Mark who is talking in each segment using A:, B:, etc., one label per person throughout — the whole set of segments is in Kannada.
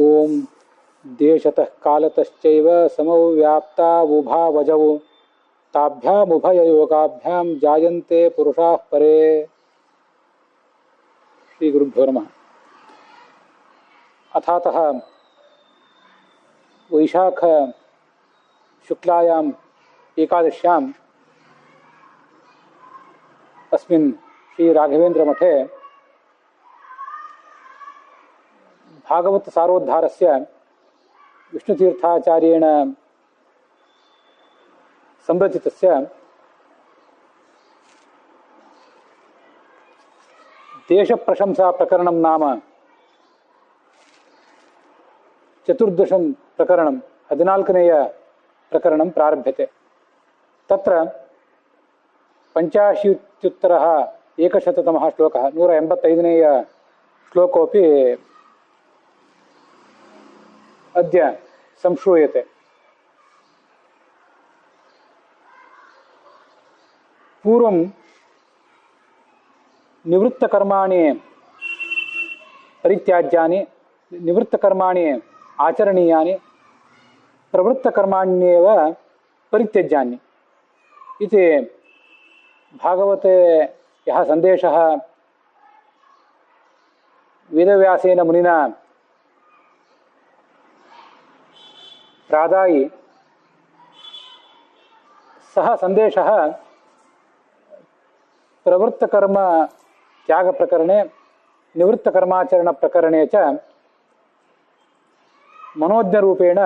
A: ಓಂ ದೇಶತಃ ಕಾಲತಶ್ಚೈವ ಸಮೌ ವ್ಯಾಪ್ತಾ ಉಭಾವಜೌ ತಾಭ್ಯಾಮುಭಯ ಯೋಗಾಭ್ಯಾಂ ಜಾಯಂತೆ ಪುರುಷಾಃ ಪರೇ. ಶ್ರೀ ಗುರುಭ್ಯೋ ನಮಃ. ಅಥಾತಃ ವೈಶಾಖ ಶುಕ್ಲಾಯಾಂ ಏಕಾದಶ್ಯಾಂ अस्मिन् श्री राघवेन्द्र मठे भागवत सारोद्धारस्य विष्णुतीर्थाचार्येण संरचितस्य देशप्रशंसा प्रकरणं नाम चतुर्दशं प्रकरणं 14नेय प्रकरणं प्रारभ्यते. तत्र 85-100 श्लोकः 185नेय श्लोकोऽपि अद्य संश्रूयते. पूर्वं निवृत्तकर्माणि परित्याज्यानि, निवृत्तकर्माणि आचरणीयानि, प्रवृत्तकर्माण्येव परित्यज्यानि इति भागवते यः सन्देशः वेदव्यासेन मुनिना प्रादायि, सः सन्देशः प्रवृत्तकर्म त्यागप्रकरणे निवृत्तकर्माचरणप्रकरणे च मनोज्ञरूपेण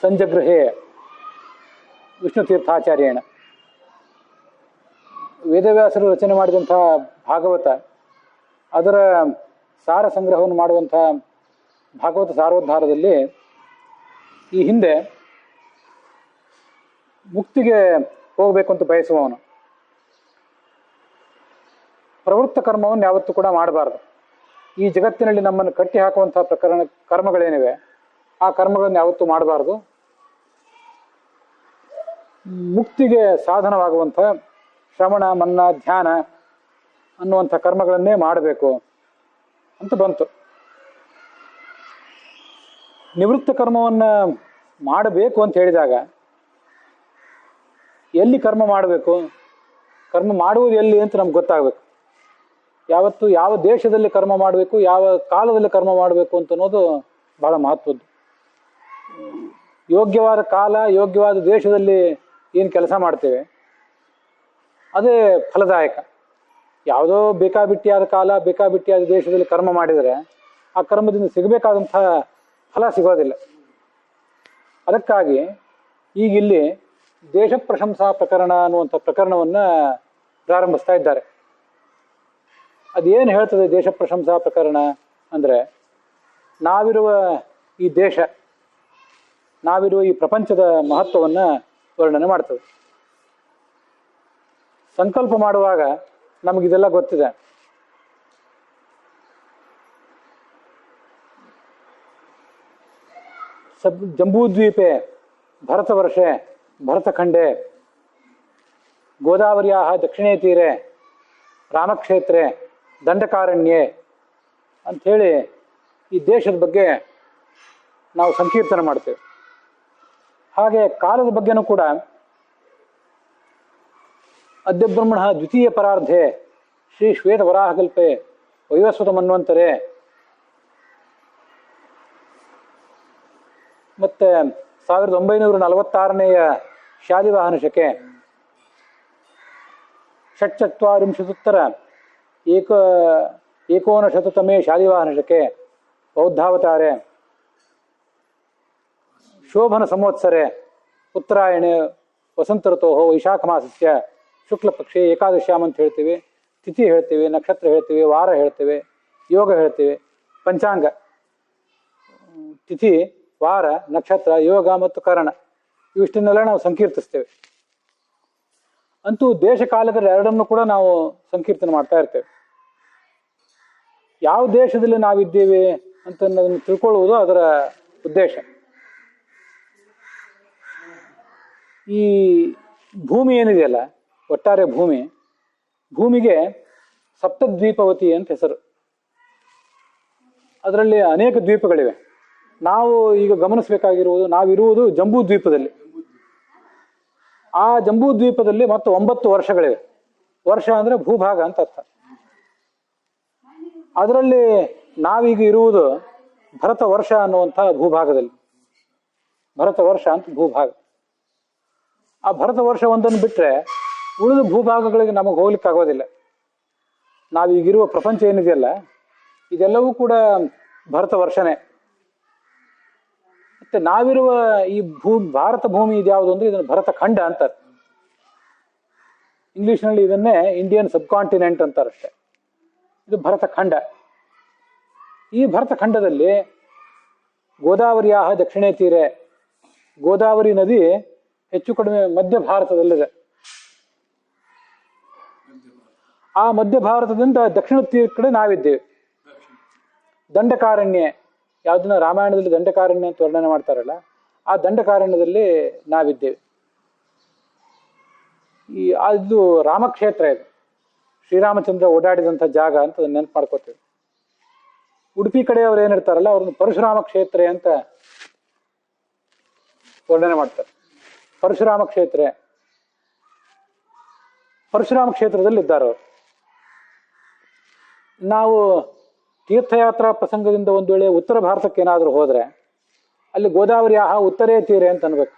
A: संजगृहे ವಿಷ್ಣುತೀರ್ಥಾಚಾರ್ಯೇಣ. ವೇದವ್ಯಾಸರು ರಚನೆ ಮಾಡಿದಂಥ ಭಾಗವತ, ಅದರ ಸಾರ ಸಂಗ್ರಹವನ್ನು ಮಾಡುವಂಥ ಭಾಗವತ ಸಾರೋದ್ಧಾರದಲ್ಲಿ ಈ ಹಿಂದೆ ಮುಕ್ತಿಗೆ ಹೋಗಬೇಕು ಅಂತ ಬಯಸುವವನು ಪ್ರವೃತ್ತ ಕರ್ಮವನ್ನು ಯಾವತ್ತೂ ಕೂಡ ಮಾಡಬಾರ್ದು. ಈ ಜಗತ್ತಿನಲ್ಲಿ ನಮ್ಮನ್ನು ಕಟ್ಟಿ ಹಾಕುವಂಥ ಕರ್ಮಗಳೇನಿವೆ ಆ ಕರ್ಮಗಳನ್ನು ಯಾವತ್ತೂ ಮಾಡಬಾರ್ದು. ಮುಕ್ತಿಗೆ ಸಾಧನವಾಗುವಂಥ ಶ್ರವಣ ಮನ್ನ ಧ್ಯಾನ ಅನ್ನುವಂಥ ಕರ್ಮಗಳನ್ನೇ ಮಾಡಬೇಕು ಅಂತ ಬಂತು. ನಿವೃತ್ತ ಕರ್ಮವನ್ನು ಮಾಡಬೇಕು ಅಂತ ಹೇಳಿದಾಗ ಎಲ್ಲಿ ಕರ್ಮ ಮಾಡಬೇಕು, ಕರ್ಮ ಮಾಡುವುದು ಎಲ್ಲಿ ಅಂತ ನಮ್ಗೆ ಗೊತ್ತಾಗಬೇಕು. ಯಾವತ್ತು ಯಾವ ದೇಶದಲ್ಲಿ ಕರ್ಮ ಮಾಡಬೇಕು, ಯಾವ ಕಾಲದಲ್ಲಿ ಕರ್ಮ ಮಾಡಬೇಕು ಅಂತ ಅನ್ನೋದು ಬಹಳ ಮಹತ್ವದ್ದು. ಯೋಗ್ಯವಾದ ಕಾಲ, ಯೋಗ್ಯವಾದ ದೇಶದಲ್ಲಿ ಏನು ಕೆಲಸ ಮಾಡ್ತೇವೆ ಅದೇ ಫಲದಾಯಕ. ಯಾವುದೋ ಬೇಕಾಬಿಟ್ಟಿಯಾದ ಕಾಲ, ಬೇಕಾಬಿಟ್ಟಿಯಾದ ದೇಶದಲ್ಲಿ ಕರ್ಮ ಮಾಡಿದರೆ ಆ ಕರ್ಮದಿಂದ ಸಿಗಬೇಕಾದಂಥ ಫಲ ಸಿಗೋದಿಲ್ಲ. ಅದಕ್ಕಾಗಿ ಈಗಿಲ್ಲಿ ದೇಶ ಪ್ರಶಂಸಾ ಪ್ರಕರಣ ಅನ್ನುವಂಥ ಪ್ರಕರಣವನ್ನು ಪ್ರಾರಂಭಿಸ್ತಾ ಇದ್ದಾರೆ. ಅದೇನು ಹೇಳ್ತದೆ ದೇಶ ಪ್ರಶಂಸಾ ಪ್ರಕರಣ ಅಂದರೆ, ನಾವಿರುವ ಈ ದೇಶ, ನಾವಿರುವ ಈ ಪ್ರಪಂಚದ ಮಹತ್ವವನ್ನು ವರ್ಣನೆ ಮಾಡ್ತದೆ. ಸಂಕಲ್ಪ ಮಾಡುವಾಗ ನಮಗಿದೆಲ್ಲ ಗೊತ್ತಿದೆ. ಜಂಬೂದ್ವೀಪೆ ಭರತವರ್ಷೆ ಭರತಖಂಡೆ ಗೋದಾವರಿಯ ದಕ್ಷಿಣೇ ತೀರೆ ರಾಮಕ್ಷೇತ್ರೆ ದಂಡಕಾರಣ್ಯೆ ಅಂಥೇಳಿ ಈ ದೇಶದ ಬಗ್ಗೆ ನಾವು ಸಂಕೀರ್ತನೆ ಮಾಡ್ತೇವೆ. ಹಾಗೆ ಕಾಲದ ಬಗ್ಗೆನೂ ಕೂಡ ಅದ್ಯ ಬ್ರಹ್ಮಣ ದ್ವಿತೀಯ ಪರಾರ್ಧೆ ಶ್ರೀ ಶ್ವೇತ ವರಾಹಕಲ್ಪೆ ವೈವಸ್ವತ ಮನ್ವಂತರೆ, ಮತ್ತೆ 1946ನೇಯ ಶಾಲಿವಾಹನ ಶಕೆ, ಷಟ್ಚತ್ವಾರಿಂಶದುತ್ತರ ಏಕೋನಶತತಮೇ ಶಾಲಿವಾಹನ ಶಕೆ ಬೌದ್ಧಾವತಾರೆ, ಶೋಭನ ಸಂವತ್ಸರೆ ಉತ್ತರಾಯಣೆ ವಸಂತ ಋತೋ ವೈಶಾಖ ಮಾಸಸ್ಯ ಶುಕ್ಲಪಕ್ಷೆ ಏಕಾದಶ್ಯಾಮ್ ಅಂತ ಹೇಳ್ತೀವಿ. ತಿಥಿ ಹೇಳ್ತೀವಿ, ನಕ್ಷತ್ರ ಹೇಳ್ತೀವಿ, ವಾರ ಹೇಳ್ತೀವಿ, ಯೋಗ ಹೇಳ್ತೀವಿ, ಪಂಚಾಂಗ ತಿಥಿ, ವಾರ, ನಕ್ಷತ್ರ, ಯೋಗ ಮತ್ತು ಕರಣ ಇವಿಷ್ಟನ್ನೆಲ್ಲ ನಾವು ಸಂಕೀರ್ತಿಸ್ತೇವೆ. ಅಂತೂ ದೇಶ ಕಾಲದ ಎರಡನ್ನು ಕೂಡ ನಾವು ಸಂಕೀರ್ತನೆ ಮಾಡ್ತಾ ಇರ್ತೇವೆ. ಯಾವ ದೇಶದಲ್ಲಿ ನಾವಿದ್ದೇವೆ ಅಂತ ತಿಳ್ಕೊಳ್ಳುವುದು ಅದರ ಉದ್ದೇಶ. ಈ ಭೂಮಿ ಏನಿದೆಯಲ್ಲ, ಒಟ್ಟಾರೆ ಭೂಮಿಗೆ ಸಪ್ತದ್ವೀಪವತಿ ಅಂತ ಹೆಸರು. ಅದರಲ್ಲಿ ಅನೇಕ ದ್ವೀಪಗಳಿವೆ. ನಾವು ಈಗ ಗಮನಿಸಬೇಕಾಗಿರುವುದು, ನಾವಿರುವುದು ಜಂಬೂ ದ್ವೀಪದಲ್ಲಿ. ಆ ಜಂಬೂ ದ್ವೀಪದಲ್ಲಿ ಮತ್ತು 9 ವರ್ಷಗಳಿವೆ. ವರ್ಷ ಅಂದ್ರೆ ಭೂಭಾಗ ಅಂತ ಅರ್ಥ. ಅದರಲ್ಲಿ ನಾವೀಗ ಇರುವುದು ಭರತ ವರ್ಷ ಅನ್ನುವಂಥ ಭೂಭಾಗದಲ್ಲಿ. ಭರತ ವರ್ಷ ಅಂತ ಭೂಭಾಗ. ಆ ಭರತ ವರ್ಷ ಒಂದನ್ನು ಬಿಟ್ಟರೆ ಉಳಿದ ಭೂಭಾಗಗಳಿಗೆ ನಮಗೆ ಹೋಗ್ಲಿಕ್ಕೆ ಆಗೋದಿಲ್ಲ. ನಾವೀಗಿರುವ ಪ್ರಪಂಚ ಏನಿದೆಯಲ್ಲ, ಇದೆಲ್ಲವೂ ಕೂಡ ಭರತ ವರ್ಷನೇ. ಮತ್ತೆ ನಾವಿರುವ ಈ ಭಾರತ ಭೂಮಿ ಇದ್ಯಾವುದು ಅಂದ್ರೆ ಇದನ್ನು ಭರತ ಖಂಡ ಅಂತಾರೆ. ಇಂಗ್ಲಿಷ್ನಲ್ಲಿ ಇದನ್ನೇ ಇಂಡಿಯನ್ ಸಬ್ ಕಾಂಟಿನೆಂಟ್ ಅಂತಾರಷ್ಟೆ. ಇದು ಭರತ ಖಂಡ. ಈ ಭರತ ಖಂಡದಲ್ಲಿ ಗೋದಾವರಿಯ ದಕ್ಷಿಣೇ ತೀರೆ, ಗೋದಾವರಿ ನದಿ ಹೆಚ್ಚು ಕಡಿಮೆ ಮಧ್ಯ ಭಾರತದಲ್ಲಿದೆ. ಆ ಮಧ್ಯ ಭಾರತದಿಂದ ದಕ್ಷಿಣ ತೀರ ಕಡೆ ನಾವಿದ್ದೇವೆ. ದಂಡಕಾರಣ್ಯ, ಯಾವುದನ್ನ ರಾಮಾಯಣದಲ್ಲಿ ದಂಡಕಾರಣ್ಯ ಅಂತ ವರ್ಣನೆ ಮಾಡ್ತಾರಲ್ಲ, ಆ ದಂಡಕಾರಣ್ಯದಲ್ಲಿ ನಾವಿದ್ದೇವೆ. ಇದು ರಾಮಕ್ಷೇತ್ರ. ಇದು ಶ್ರೀರಾಮಚಂದ್ರ ಓಡಾಡಿದಂಥ ಜಾಗ ಅಂತ ನೆನಪು ಮಾಡ್ಕೋತೇವೆ. ಉಡುಪಿ ಕಡೆಯವರು ಏನಿರ್ತಾರಲ್ಲ, ಅವ್ರನ್ನ ಪರಶುರಾಮ ಕ್ಷೇತ್ರ ಅಂತ ವರ್ಣನೆ ಮಾಡ್ತಾರೆ. ಪರಶುರಾಮ ಕ್ಷೇತ್ರ, ಪರಶುರಾಮ ಕ್ಷೇತ್ರದಲ್ಲಿ ಇದ್ದಾರೆ ಅವರು. ನಾವು ತೀರ್ಥಯಾತ್ರಾ ಪ್ರಸಂಗದಿಂದ ಒಂದು ವೇಳೆ ಉತ್ತರ ಭಾರತಕ್ಕೆ ಏನಾದರೂ ಹೋದರೆ ಅಲ್ಲಿ ಗೋದಾವರಿ ಉತ್ತರೇ ತೀರೆ ಅಂತ ಅನ್ಬೇಕು.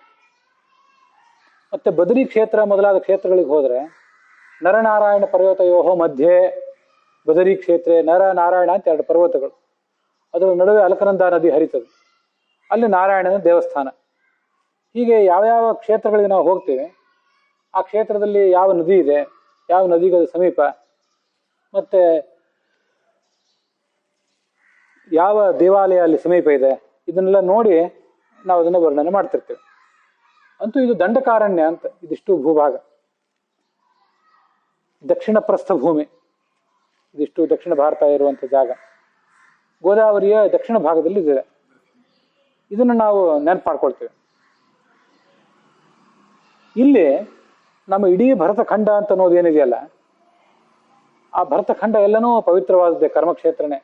A: ಮತ್ತೆ ಬದರಿ ಕ್ಷೇತ್ರ ಮೊದಲಾದ ಕ್ಷೇತ್ರಗಳಿಗೆ ಹೋದರೆ ನರನಾರಾಯಣ ಪರ್ವತಯೋಹೋ ಮಧ್ಯೆ ಬದರಿ ಕ್ಷೇತ್ರ, ನರ ನಾರಾಯಣ ಅಂತ 2 ಪರ್ವತಗಳು, ಅದರ ನಡುವೆ ಅಲಕನಂದ ನದಿ ಹರಿತದೆ. ಅಲ್ಲಿ ನಾರಾಯಣನ ದೇವಸ್ಥಾನ. ಹೀಗೆ ಯಾವ್ಯಾವ ಕ್ಷೇತ್ರಗಳಿಗೆ ನಾವು ಹೋಗ್ತೇವೆ, ಆ ಕ್ಷೇತ್ರದಲ್ಲಿ ಯಾವ ನದಿ ಇದೆ, ಯಾವ ನದಿಗೆ ಸಮೀಪ, ಮತ್ತೆ ಯಾವ ದೇವಾಲಯ ಅಲ್ಲಿ ಸಮೀಪ ಇದೆ, ಇದನ್ನೆಲ್ಲ ನೋಡಿ ನಾವು ಅದನ್ನು ವರ್ಣನೆ ಮಾಡ್ತಿರ್ತೇವೆ. ಅಂತೂ ಇದು ದಂಡಕಾರಣ್ಯ ಅಂತ. ಇದಿಷ್ಟು ಭೂಭಾಗ ದಕ್ಷಿಣ ಪ್ರಸ್ಥಭೂಮಿ. ಇದಿಷ್ಟು ದಕ್ಷಿಣ ಭಾರತ ಇರುವಂಥ ಜಾಗ ಗೋದಾವರಿಯ ದಕ್ಷಿಣ ಭಾಗದಲ್ಲಿ ಇದೆ. ಇದನ್ನು ನಾವು ನೆನಪು ಮಾಡ್ಕೊಳ್ತೇವೆ. ಇಲ್ಲಿ ನಮ್ಮ ಇಡೀ ಭರತಖಂಡ ಅಂತ ಅನ್ನೋದು ಏನಿದೆಯಲ್ಲ, ಆ ಭರತಖಂಡ ಎಲ್ಲನೂ ಪವಿತ್ರವಾದದ್ದೇ, ಕರ್ಮಕ್ಷೇತ್ರನೇ.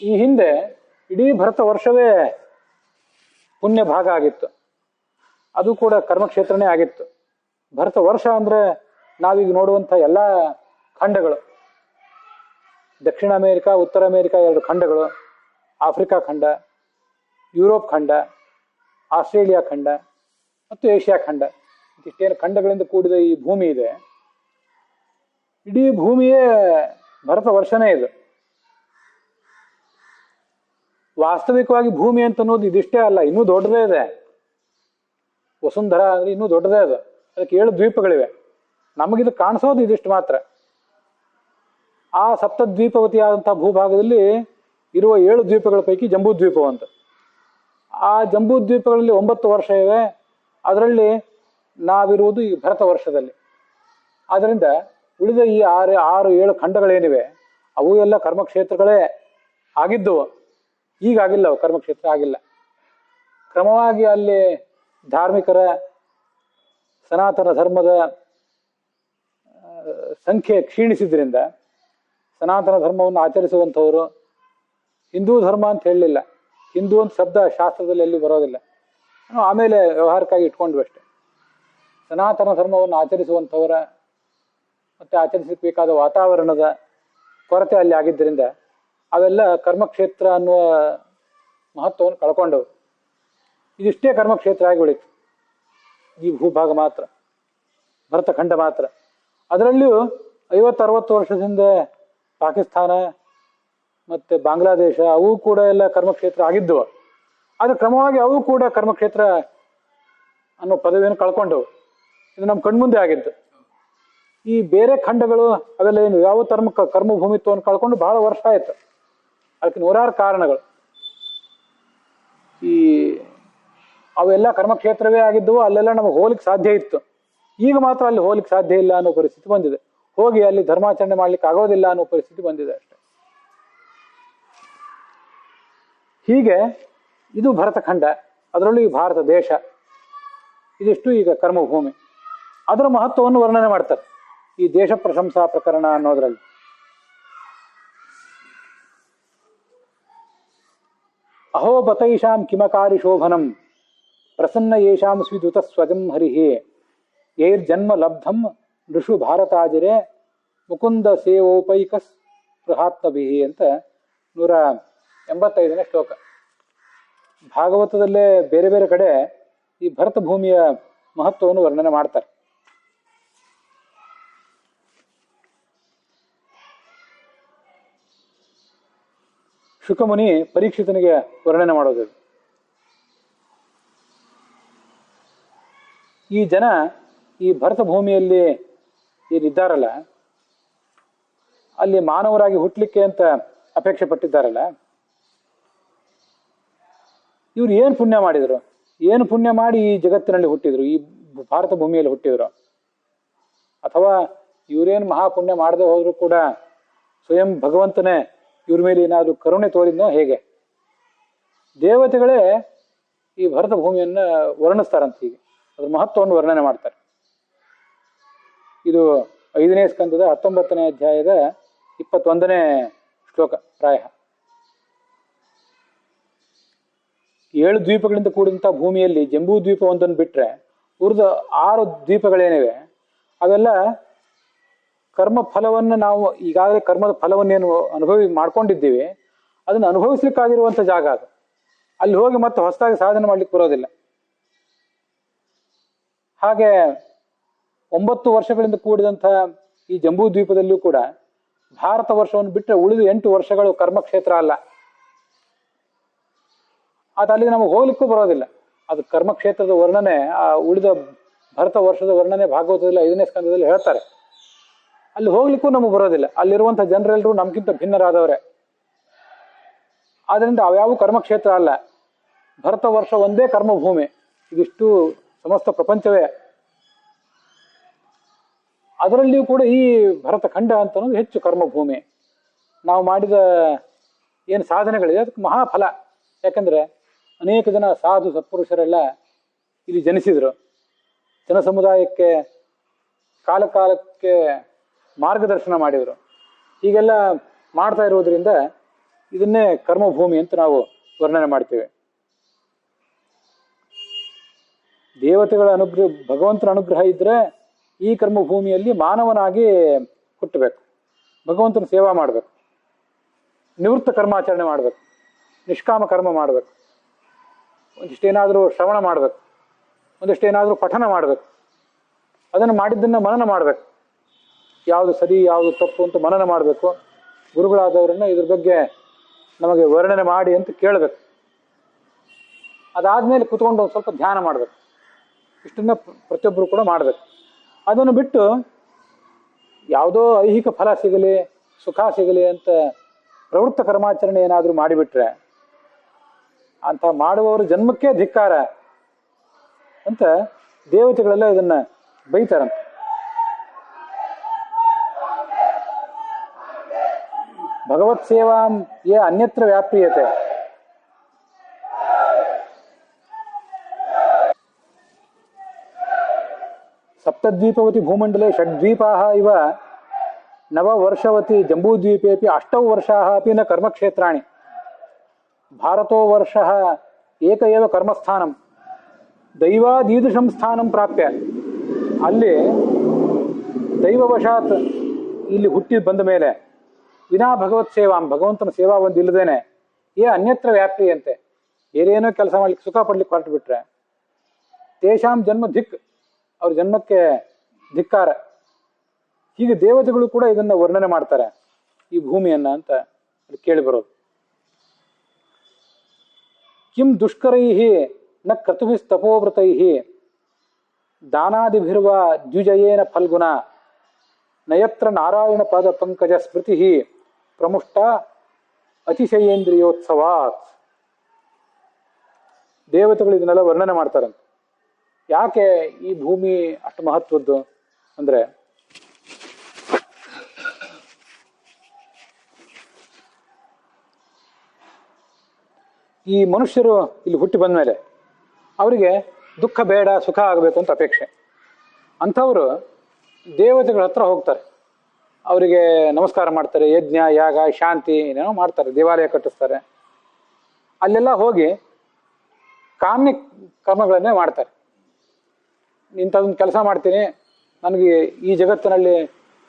A: ಈ ಹಿಂದೆ ಇಡೀ ಭರತ ವರ್ಷವೇ ಪುಣ್ಯ ಭಾಗ ಆಗಿತ್ತು. ಅದು ಕೂಡ ಕರ್ಮಕ್ಷೇತ್ರನೇ ಆಗಿತ್ತು. ಭರತ ವರ್ಷ ಅಂದ್ರೆ ನಾವೀಗ ನೋಡುವಂಥ ಎಲ್ಲ ಖಂಡಗಳು, ದಕ್ಷಿಣ ಅಮೇರಿಕಾ, ಉತ್ತರ ಅಮೇರಿಕಾ 2 ಖಂಡಗಳು, ಆಫ್ರಿಕಾ ಖಂಡ, ಯುರೋಪ್ ಖಂಡ, ಆಸ್ಟ್ರೇಲಿಯಾ ಖಂಡ ಮತ್ತು ಏಷ್ಯಾ ಖಂಡ, ಇಷ್ಟೇನು ಖಂಡಗಳಿಂದ ಕೂಡಿದ ಈ ಭೂಮಿ ಇದೆ. ಇಡೀ ಭೂಮಿಯೇ ಭರತ ವರ್ಷನೇ ಇದು. ವಾಸ್ತವಿಕವಾಗಿ ಭೂಮಿ ಅಂತ ಅನ್ನೋದು ಇದಿಷ್ಟೇ ಅಲ್ಲ, ಇನ್ನೂ ದೊಡ್ಡದೇ ಇದೆ. ವಸುಂಧರ ಅಂದ್ರೆ ಇನ್ನೂ ದೊಡ್ಡದೇ ಅದು. ಅದಕ್ಕೆ 7 ದ್ವೀಪಗಳಿವೆ. ನಮಗಿದು ಕಾಣಿಸೋದು ಇದಿಷ್ಟು ಮಾತ್ರ. ಆ ಸಪ್ತದ್ವೀಪವತಿಯಾದಂಥ ಭೂಭಾಗದಲ್ಲಿ ಇರುವ 7 ದ್ವೀಪಗಳ ಪೈಕಿ ಜಂಬೂ ದ್ವೀಪ ಅಂತ. ಆ ಜಂಬೂ ದ್ವೀಪಗಳಲ್ಲಿ 9 ವರ್ಷ ಇವೆ. ಅದರಲ್ಲಿ ನಾವಿರುವುದು ಈ ಭರತ ವರ್ಷದಲ್ಲಿ. ಆದ್ದರಿಂದ ಉಳಿದ ಈ 6-7 ಖಂಡಗಳೇನಿವೆ ಅವು ಎಲ್ಲ ಕರ್ಮಕ್ಷೇತ್ರಗಳೇ ಆಗಿದ್ದವು. ಈಗಾಗಿಲ್ಲ, ಅವು ಕರ್ಮಕ್ಷೇತ್ರ ಆಗಿಲ್ಲ. ಕ್ರಮವಾಗಿ ಅಲ್ಲಿ ಧಾರ್ಮಿಕರ, ಸನಾತನ ಧರ್ಮದ ಸಂಖ್ಯೆ ಕ್ಷೀಣಿಸಿದ್ರಿಂದ ಸನಾತನ ಧರ್ಮವನ್ನು ಆಚರಿಸುವಂಥವರು, ಹಿಂದೂ ಧರ್ಮ ಅಂತ ಹೇಳಲಿಲ್ಲ, ಹಿಂದೂ ಅಂತ ಶಬ್ದ ಶಾಸ್ತ್ರದಲ್ಲಿ ಎಲ್ಲಿ ಬರೋದಿಲ್ಲ, ಆಮೇಲೆ ವ್ಯವಹಾರಕ್ಕಾಗಿ ಇಟ್ಕೊಂಡ್ವಿ ಅಷ್ಟೆ. ಸನಾತನ ಧರ್ಮವನ್ನು ಆಚರಿಸುವಂಥವರ ಮತ್ತು ಆಚರಿಸಲಿಕ್ಕೆ ಬೇಕಾದ ವಾತಾವರಣದ ಕೊರತೆ ಅಲ್ಲಿ ಆಗಿದ್ದರಿಂದ ಅವೆಲ್ಲ ಕರ್ಮಕ್ಷೇತ್ರ ಅನ್ನುವ ಮಹತ್ವವನ್ನು ಕಳ್ಕೊಂಡವು. ಇದಿಷ್ಟೇ ಕರ್ಮಕ್ಷೇತ್ರ ಆಗಿ ಉಳಿತು ಈ ಭೂಭಾಗ ಮಾತ್ರ, ಭರತಖಂಡ ಮಾತ್ರ. ಅದರಲ್ಲಿಯೂ 50-60 ವರ್ಷದಿಂದ ಪಾಕಿಸ್ತಾನ ಮತ್ತು ಬಾಂಗ್ಲಾದೇಶ ಅವು ಕೂಡ ಎಲ್ಲ ಕರ್ಮಕ್ಷೇತ್ರ ಆಗಿದ್ದವು. ಆದರೆ ಕ್ರಮವಾಗಿ ಅವು ಕೂಡ ಕರ್ಮಕ್ಷೇತ್ರ ಅನ್ನೋ ಪದವಿಯನ್ನು ಕಳ್ಕೊಂಡವು. ಇದು ನಮ್ಮ ಕಣ್ಮುಂದೆ ಆಗಿದ್ದು. ಈ ಬೇರೆ ಖಂಡಗಳು ಅವೆಲ್ಲ ಏನು ಯಾವ ಕರ್ಮಭೂಮಿತ್ವವನ್ನು ಕಳ್ಕೊಂಡು ಬಹಳ ವರ್ಷ ಆಯಿತು. ಅದಕ್ಕೆ 100 ಕಾರಣಗಳು. ಈ ಅವೆಲ್ಲ ಕರ್ಮಕ್ಷೇತ್ರವೇ ಆಗಿದ್ದವು. ಅಲ್ಲೆಲ್ಲ ನಮಗೆ ಹೋಗ್ಲಿಕ್ಕೆ ಸಾಧ್ಯ ಇತ್ತು. ಈಗ ಮಾತ್ರ ಅಲ್ಲಿ ಹೋಗ್ಲಿಕ್ಕೆ ಸಾಧ್ಯ ಇಲ್ಲ ಅನ್ನೋ ಪರಿಸ್ಥಿತಿ ಬಂದಿದೆ. ಹೋಗಿ ಅಲ್ಲಿ ಧರ್ಮಾಚರಣೆ ಮಾಡ್ಲಿಕ್ಕೆ ಆಗೋದಿಲ್ಲ ಅನ್ನೋ ಪರಿಸ್ಥಿತಿ ಬಂದಿದೆ ಅಷ್ಟೆ. ಹೀಗೆ ಇದು ಭರತಖಂಡ, ಅದರಲ್ಲೂ ಈ ಭಾರತ ದೇಶ, ಇದಿಷ್ಟು ಈಗ ಕರ್ಮಭೂಮಿ. ಅದರ ಮಹತ್ವವನ್ನು ವರ್ಣನೆ ಮಾಡ್ತಾರೆ. ಈ ದೇಶ ಪ್ರಶಂಸಾ ಪ್ರಕರಣ ಅನ್ನೋದ್ರಲ್ಲಿ. ಅಹೋ ಬತೈಷಾಂ ಕಿಮಕಾರಿ ಶೋಭನಂ ಪ್ರಸನ್ನ ಯೇಷಾಂ ಸ್ವಿದುತ ಸ್ವಜಂ ಹರಿಹಿ ಯೈರ್ಜನ್ಮ ಲಬ್ಧಂ ನೃಷು ಭಾರತಾಜಿರೆ ಮುಕುಂದ ಸೇವೋಪೈಕ ಸ್ಪೃಹಾತ್ಮಭಿಹಿ ಅಂತ 185ನೇ ಶ್ಲೋಕ. ಭಾಗವತದಲ್ಲೇ ಬೇರೆ ಬೇರೆ ಕಡೆ ಈ ಭರತ ಭೂಮಿಯ ಮಹತ್ವವನ್ನು ವರ್ಣನೆ ಮಾಡ್ತಾರೆ. ಶುಕಮುನಿ ಪರೀಕ್ಷಿತನಿಗೆ ವರ್ಣನೆ ಮಾಡೋದು. ಈ ಜನ ಈ ಭರತ ಭೂಮಿಯಲ್ಲಿ ಏನಿದ್ದಾರಲ್ಲ, ಅಲ್ಲಿ ಮಾನವರಾಗಿ ಹುಟ್ಟಲಿಕ್ಕೆ ಅಂತ ಅಪೇಕ್ಷೆ ಪಟ್ಟಿದ್ದಾರಲ್ಲ, ಇವ್ರು ಏನು ಪುಣ್ಯ ಮಾಡಿದರು, ಏನು ಪುಣ್ಯ ಮಾಡಿ ಈ ಜಗತ್ತಿನಲ್ಲಿ ಹುಟ್ಟಿದ್ರು, ಈ ಭಾರತ ಭೂಮಿಯಲ್ಲಿ ಹುಟ್ಟಿದ್ರು? ಅಥವಾ ಇವರೇನು ಮಹಾಪುಣ್ಯ ಮಾಡದೆ ಹೋದ್ರು ಕೂಡ ಸ್ವಯಂ ಭಗವಂತನೇ ಇವ್ರ ಮೇಲೆ ಏನಾದರೂ ಕರುಣೆ ತೋರಿದ್ನೋ ಹೇಗೆ? ದೇವತೆಗಳೇ ಈ ಭರತ ಭೂಮಿಯನ್ನು ವರ್ಣಿಸ್ತಾರಂತ. ಹೀಗೆ ಅದ್ರ ಮಹತ್ವವನ್ನು ವರ್ಣನೆ ಮಾಡ್ತಾರೆ. ಇದು 5ನೇ ಸ್ಕಂದದ 19ನೇ ಅಧ್ಯಾಯದ 21ನೇ ಶ್ಲೋಕ ಪ್ರಾಯ. 7 ದ್ವೀಪಗಳಿಂದ ಕೂಡಿದಂಥ ಭೂಮಿಯಲ್ಲಿ ಜಂಬೂ ದ್ವೀಪ ಒಂದನ್ನು ಬಿಟ್ಟರೆ ಉಳಿದ 6 ದ್ವೀಪಗಳೇನಿವೆ ಅವೆಲ್ಲ ಕರ್ಮ ಫಲವನ್ನು ನಾವು ಈಗಾಗಲೇ ಕರ್ಮದ ಫಲವನ್ನೇನು ಮಾಡ್ಕೊಂಡಿದ್ದೀವಿ ಅದನ್ನು ಅನುಭವಿಸ್ಲಿಕ್ಕಾಗಿರುವಂಥ ಜಾಗ ಅದು. ಅಲ್ಲಿ ಹೋಗಿ ಮತ್ತೆ ಹೊಸದಾಗಿ ಸಾಧನೆ ಮಾಡ್ಲಿಕ್ಕೆ ಬರೋದಿಲ್ಲ. ಹಾಗೆ 9 ವರ್ಷಗಳಿಂದ ಕೂಡಿದಂಥ ಈ ಜಂಬೂ ದ್ವೀಪದಲ್ಲಿಯೂ ಕೂಡ ಭಾರತ ವರ್ಷವನ್ನು ಬಿಟ್ಟರೆ ಉಳಿದ 8 ವರ್ಷಗಳು ಕರ್ಮಕ್ಷೇತ್ರ ಅಲ್ಲ. ಅದು ಅಲ್ಲಿಗೆ ನಮಗೆ ಹೋಗ್ಲಿಕ್ಕೂ ಬರೋದಿಲ್ಲ. ಅದು ಕರ್ಮಕ್ಷೇತ್ರದ ವರ್ಣನೆ, ಆ ಉಳಿದ ಭರತ ವರ್ಷದ ವರ್ಣನೆ ಭಾಗವತದಲ್ಲಿ 5ನೇ ಸ್ಕಂದದಲ್ಲಿ ಹೇಳ್ತಾರೆ. ಅಲ್ಲಿ ಹೋಗ್ಲಿಕ್ಕೂ ನಮಗೆ ಬರೋದಿಲ್ಲ. ಅಲ್ಲಿರುವಂಥ ಜನರೆಲ್ಲರೂ ನಮ್ಗಿಂತ ಭಿನ್ನರಾದವರೇ. ಆದ್ರಿಂದ ಅವ್ಯಾವ ಕರ್ಮಕ್ಷೇತ್ರ ಅಲ್ಲ. ಭರತ ವರ್ಷ ಒಂದೇ ಕರ್ಮಭೂಮಿ. ಇದಿಷ್ಟು ಸಮಸ್ತ ಪ್ರಪಂಚವೇ. ಅದರಲ್ಲಿಯೂ ಕೂಡ ಈ ಭರತ ಖಂಡ ಅಂತ ಅನ್ನೋದು ಹೆಚ್ಚು ಕರ್ಮಭೂಮಿ. ನಾವು ಮಾಡಿದ ಏನು ಸಾಧನೆಗಳಿದೆ ಅದಕ್ಕೆ ಮಹಾಫಲ. ಯಾಕಂದ್ರೆ ಅನೇಕ ಜನ ಸಾಧು ಸತ್ಪುರುಷರೆಲ್ಲ ಇಲ್ಲಿ ಜನಿಸಿದ್ರು. ಜನ ಸಮುದಾಯಕ್ಕೆ ಕಾಲ ಕಾಲಕ್ಕೆ ಮಾರ್ಗದರ್ಶನ ಮಾಡಿದರು. ಹೀಗೆಲ್ಲ ಮಾಡ್ತಾ ಇರುವುದರಿಂದ ಇದನ್ನೇ ಕರ್ಮಭೂಮಿ ಅಂತ ನಾವು ವರ್ಣನೆ ಮಾಡ್ತೇವೆ. ದೇವತೆಗಳ ಅನುಗ್ರಹ, ಭಗವಂತನ ಅನುಗ್ರಹ ಇದ್ರೆ ಈ ಕರ್ಮಭೂಮಿಯಲ್ಲಿ ಮಾನವನಾಗಿ ಹುಟ್ಟಬೇಕು, ಭಗವಂತನ ಸೇವಾ ಮಾಡಬೇಕು, ನಿವೃತ್ತ ಕರ್ಮಾಚರಣೆ ಮಾಡಬೇಕು, ನಿಷ್ಕಾಮ ಕರ್ಮ ಮಾಡಬೇಕು, ಒಂದಿಷ್ಟೇನಾದರೂ ಶ್ರವಣ ಮಾಡಬೇಕು, ಒಂದಿಷ್ಟೇನಾದರೂ ಪಠನ ಮಾಡಬೇಕು, ಅದನ್ನು ಮಾಡಿದ್ದನ್ನು ಮನನ ಮಾಡಬೇಕು. ಯಾವುದು ಸರಿ ಯಾವುದು ತಪ್ಪು ಅಂತ ಮನನ ಮಾಡಬೇಕು. ಗುರುಗಳಾದವರನ್ನ ಇದ್ರ ಬಗ್ಗೆ ನಮಗೆ ವರ್ಣನೆ ಮಾಡಿ ಅಂತ ಕೇಳಬೇಕು. ಅದಾದ್ಮೇಲೆ ಕುತ್ಕೊಂಡು ಒಂದು ಸ್ವಲ್ಪ ಧ್ಯಾನ ಮಾಡಬೇಕು. ಇಷ್ಟನ್ನ ಪ್ರತಿಯೊಬ್ಬರು ಕೂಡ ಮಾಡಬೇಕು. ಅದನ್ನು ಬಿಟ್ಟು ಯಾವುದೋ ಐಹಿಕ ಫಲ ಸಿಗಲಿ, ಸುಖ ಸಿಗಲಿ ಅಂತ ಪ್ರವೃತ್ತ ಕರ್ಮಾಚರಣೆ ಏನಾದರೂ ಮಾಡಿಬಿಟ್ರೆ ಅಂತ ಮಾಡುವವರು ಜನ್ಮಕ್ಕೆ ಧಿಕ್ಕಾರ ಅಂತ ದೇವತೆಗಳೆಲ್ಲ ಇದನ್ನ ಬೈತಾರಂತೆ. ಭಗವತ್ ಸೇವಾಂ ಯೇ ಅನ್ಯತ್ರ ವ್ಯಾಪ್ರಿಯತೆ. ಸಪ್ತದ್ವೀಪವತಿ ಭೂಮಂಡಲೆ ಷಡ್ದ್ವೀಪಾಃ ಇವ ನವವರ್ಷವತಿ ಜಂಬೂದ್ವೀಪೇಪಿ 8 ವರ್ಷಾಃ ಅಪಿ ನ ಕರ್ಮಕ್ಷೇತ್ರಾಣಿ. ಭಾರತೋ ವರ್ಷಃ ಏಕ ಏವ ಕರ್ಮಸ್ಥಾನಂ ದೈವಾದೀದೃಶಂ ಸ್ಥಾನಂ ಪ್ರಾಪ್ಯ. ಅಲ್ಲಿ ದೈವವಶಾತ್ ಇಲ್ಲಿ ಹುಟ್ಟಿ ಬಂದ ಮೇಲೆ ವಿನಾ ಭಗವತ್ ಸೇವಾಂ, ಭಗವಂತನ ಸೇವಾ ಒಂದು ಇಲ್ಲದೇನೆ ಏ ಅನ್ಯತ್ರ ವ್ಯಾಪ್ತಿಯಂತೆ ಬೇರೇನೋ ಕೆಲಸ ಮಾಡ್ಲಿಕ್ಕೆ ಸುಖ ಪಡ್ಲಿಕ್ಕೆ ಹೊರಟು ಬಿಟ್ರೆ ತೇಷಾಂ ಜನ್ಮ ಧಿಕ್, ಅವ್ರ ಜನ್ಮಕ್ಕೆ ಧಿಕ್ಕಾರ. ಹೀಗೆ ದೇವತೆಗಳು ಕೂಡ ಇದನ್ನ ವರ್ಣನೆ ಮಾಡ್ತಾರೆ ಈ ಭೂಮಿಯನ್ನ ಅಂತ ಕೇಳಿ ಬರೋದು. ಕಿಂ ದುಷ್ಕರೈಹಿ ನ ಕ್ರತುಭಿಸ್ತಪೋವೃತೈಹಿ ದಾನಾದಿಭಿರ್ವ ದ್ವಿಜಯೇನ ಫಲ್ಗುಣ ನಯತ್ರ ನಾರಾಯಣ ಪಾದ ಪಂಕಜ ಸ್ಮೃತಿ ಪ್ರಮುಷ್ಟ ಅತಿಶಯೇಂದ್ರಿಯೋತ್ಸವಾತ್. ದೇವತೆಗಳು ಇದನ್ನೆಲ್ಲ ವರ್ಣನೆ ಮಾಡ್ತಾರಂತೆ. ಯಾಕೆ ಈ ಭೂಮಿ ಅಷ್ಟು ಮಹತ್ವದ್ದು ಅಂದ್ರೆ, ಈ ಮನುಷ್ಯರು ಇಲ್ಲಿ ಹುಟ್ಟಿ ಬಂದ ಮೇಲೆ ಅವರಿಗೆ ದುಃಖ ಬೇಡ, ಸುಖ ಆಗಬೇಕು ಅಂತ ಅಪೇಕ್ಷೆ. ಅಂಥವರು ದೇವತೆಗಳ ಹತ್ರ ಹೋಗ್ತಾರೆ, ಅವರಿಗೆ ನಮಸ್ಕಾರ ಮಾಡ್ತಾರೆ, ಯಜ್ಞ ಯಾಗ ಶಾಂತಿ ಏನೇನೋ ಮಾಡ್ತಾರೆ, ದೇವಾಲಯ ಕಟ್ಟಿಸ್ತಾರೆ. ಅಲ್ಲೆಲ್ಲ ಹೋಗಿ ಕಾಮ್ಯ ಕರ್ಮಗಳನ್ನೇ ಮಾಡ್ತಾರೆ. ಇಂಥದೊಂದು ಕೆಲಸ ಮಾಡ್ತೀನಿ, ನನಗೆ ಈ ಜಗತ್ತಿನಲ್ಲಿ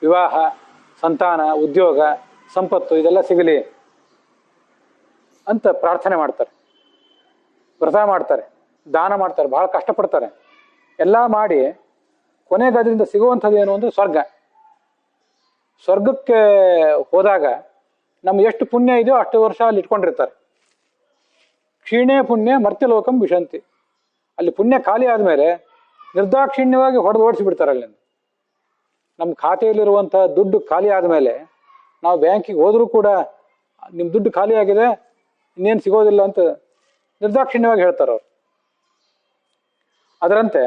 A: ವಿವಾಹ, ಸಂತಾನ, ಉದ್ಯೋಗ, ಸಂಪತ್ತು ಇದೆಲ್ಲ ಸಿಗಲಿ ಅಂತ ಪ್ರಾರ್ಥನೆ ಮಾಡ್ತಾರೆ, ವ್ರತ ಮಾಡ್ತಾರೆ, ದಾನ ಮಾಡ್ತಾರೆ, ಬಹಳ ಕಷ್ಟಪಡ್ತಾರೆ. ಎಲ್ಲ ಮಾಡಿ ಕೊನೆಗೆ ಅದರಿಂದ ಸಿಗುವಂಥದ್ದು ಏನು ಅಂದರೆ ಸ್ವರ್ಗ. ಸ್ವರ್ಗಕ್ಕೆ ಹೋದಾಗ ನಮ್ಗೆ ಎಷ್ಟು ಪುಣ್ಯ ಇದೆಯೋ ಅಷ್ಟು ವರ್ಷ ಅಲ್ಲಿ ಇಟ್ಕೊಂಡಿರ್ತಾರೆ. ಕ್ಷೀಣೇ ಪುಣ್ಯ ಮರ್ತ್ಯಲೋಕಂ ವಿಶಂತಿ. ಅಲ್ಲಿ ಪುಣ್ಯ ಖಾಲಿ ಆದಮೇಲೆ ನಿರ್ದಾಕ್ಷಿಣ್ಯವಾಗಿ ಹೊಡೆದು ಓಡಿಸಿಬಿಡ್ತಾರೆ ಅಲ್ಲಿಂದ. ನಮ್ಮ ಖಾತೆಯಲ್ಲಿರುವಂಥ ದುಡ್ಡು ಖಾಲಿ ಆದಮೇಲೆ ನಾವು ಬ್ಯಾಂಕಿಗೆ ಹೋದರೂ ಕೂಡ ನಿಮ್ಮ ದುಡ್ಡು ಖಾಲಿ ಆಗಿದೆ, ಇನ್ನೇನು ಸಿಗೋದಿಲ್ಲ ಅಂತ ನಿರ್ದಾಕ್ಷಿಣ್ಯವಾಗಿ ಹೇಳ್ತಾರೆ ಅವರು. ಅದರಂತೆ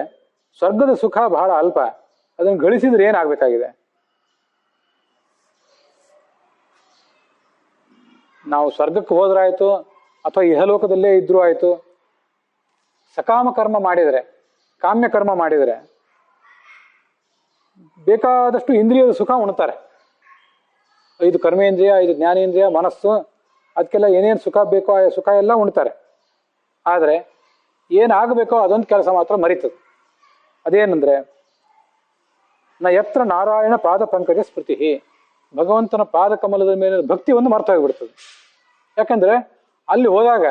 A: ಸ್ವರ್ಗದ ಸುಖ ಬಹಳ ಅಲ್ಪ, ಅದನ್ನು ಗಳಿಸಿದ್ರೆ ಏನಾಗಬೇಕಾಗಿದೆ? ನಾವು ಸ್ವರ್ಗಕ್ಕೆ ಹೋದ್ರಾಯ್ತು ಅಥವಾ ಇಹಲೋಕದಲ್ಲೇ ಇದ್ರೂ ಆಯಿತು, ಸಕಾಮ ಕರ್ಮ ಮಾಡಿದರೆ, ಕಾಮ್ಯ ಕರ್ಮ ಮಾಡಿದರೆ ಬೇಕಾದಷ್ಟು ಇಂದ್ರಿಯದ ಸುಖ ಉಣ್ತಾರೆ. 5 ಕರ್ಮೇಂದ್ರಿಯ, 5 ಜ್ಞಾನೇಂದ್ರಿಯ, ಮನಸ್ಸು, ಅದಕ್ಕೆಲ್ಲ ಏನೇನು ಸುಖ ಬೇಕೋ ಆ ಸುಖ ಎಲ್ಲ ಉಣ್ತಾರೆ. ಆದರೆ ಏನಾಗಬೇಕೋ ಅದೊಂದು ಕೆಲಸ ಮಾತ್ರ ಮರಿತದೆ. ಅದೇನೆಂದರೆ ನ ಯತ್ರ ನಾರಾಯಣ ಪಾದ ಪಂಕಜ ಸ್ಮೃತಿ, ಭಗವಂತನ ಪಾದ ಕಮಲದ ಮೇಲೆ ಭಕ್ತಿ ಒಂದು ಮರ್ತೋಗ್ಬಿಡ್ತದೆ. ಯಾಕಂದರೆ ಅಲ್ಲಿ ಹೋದಾಗ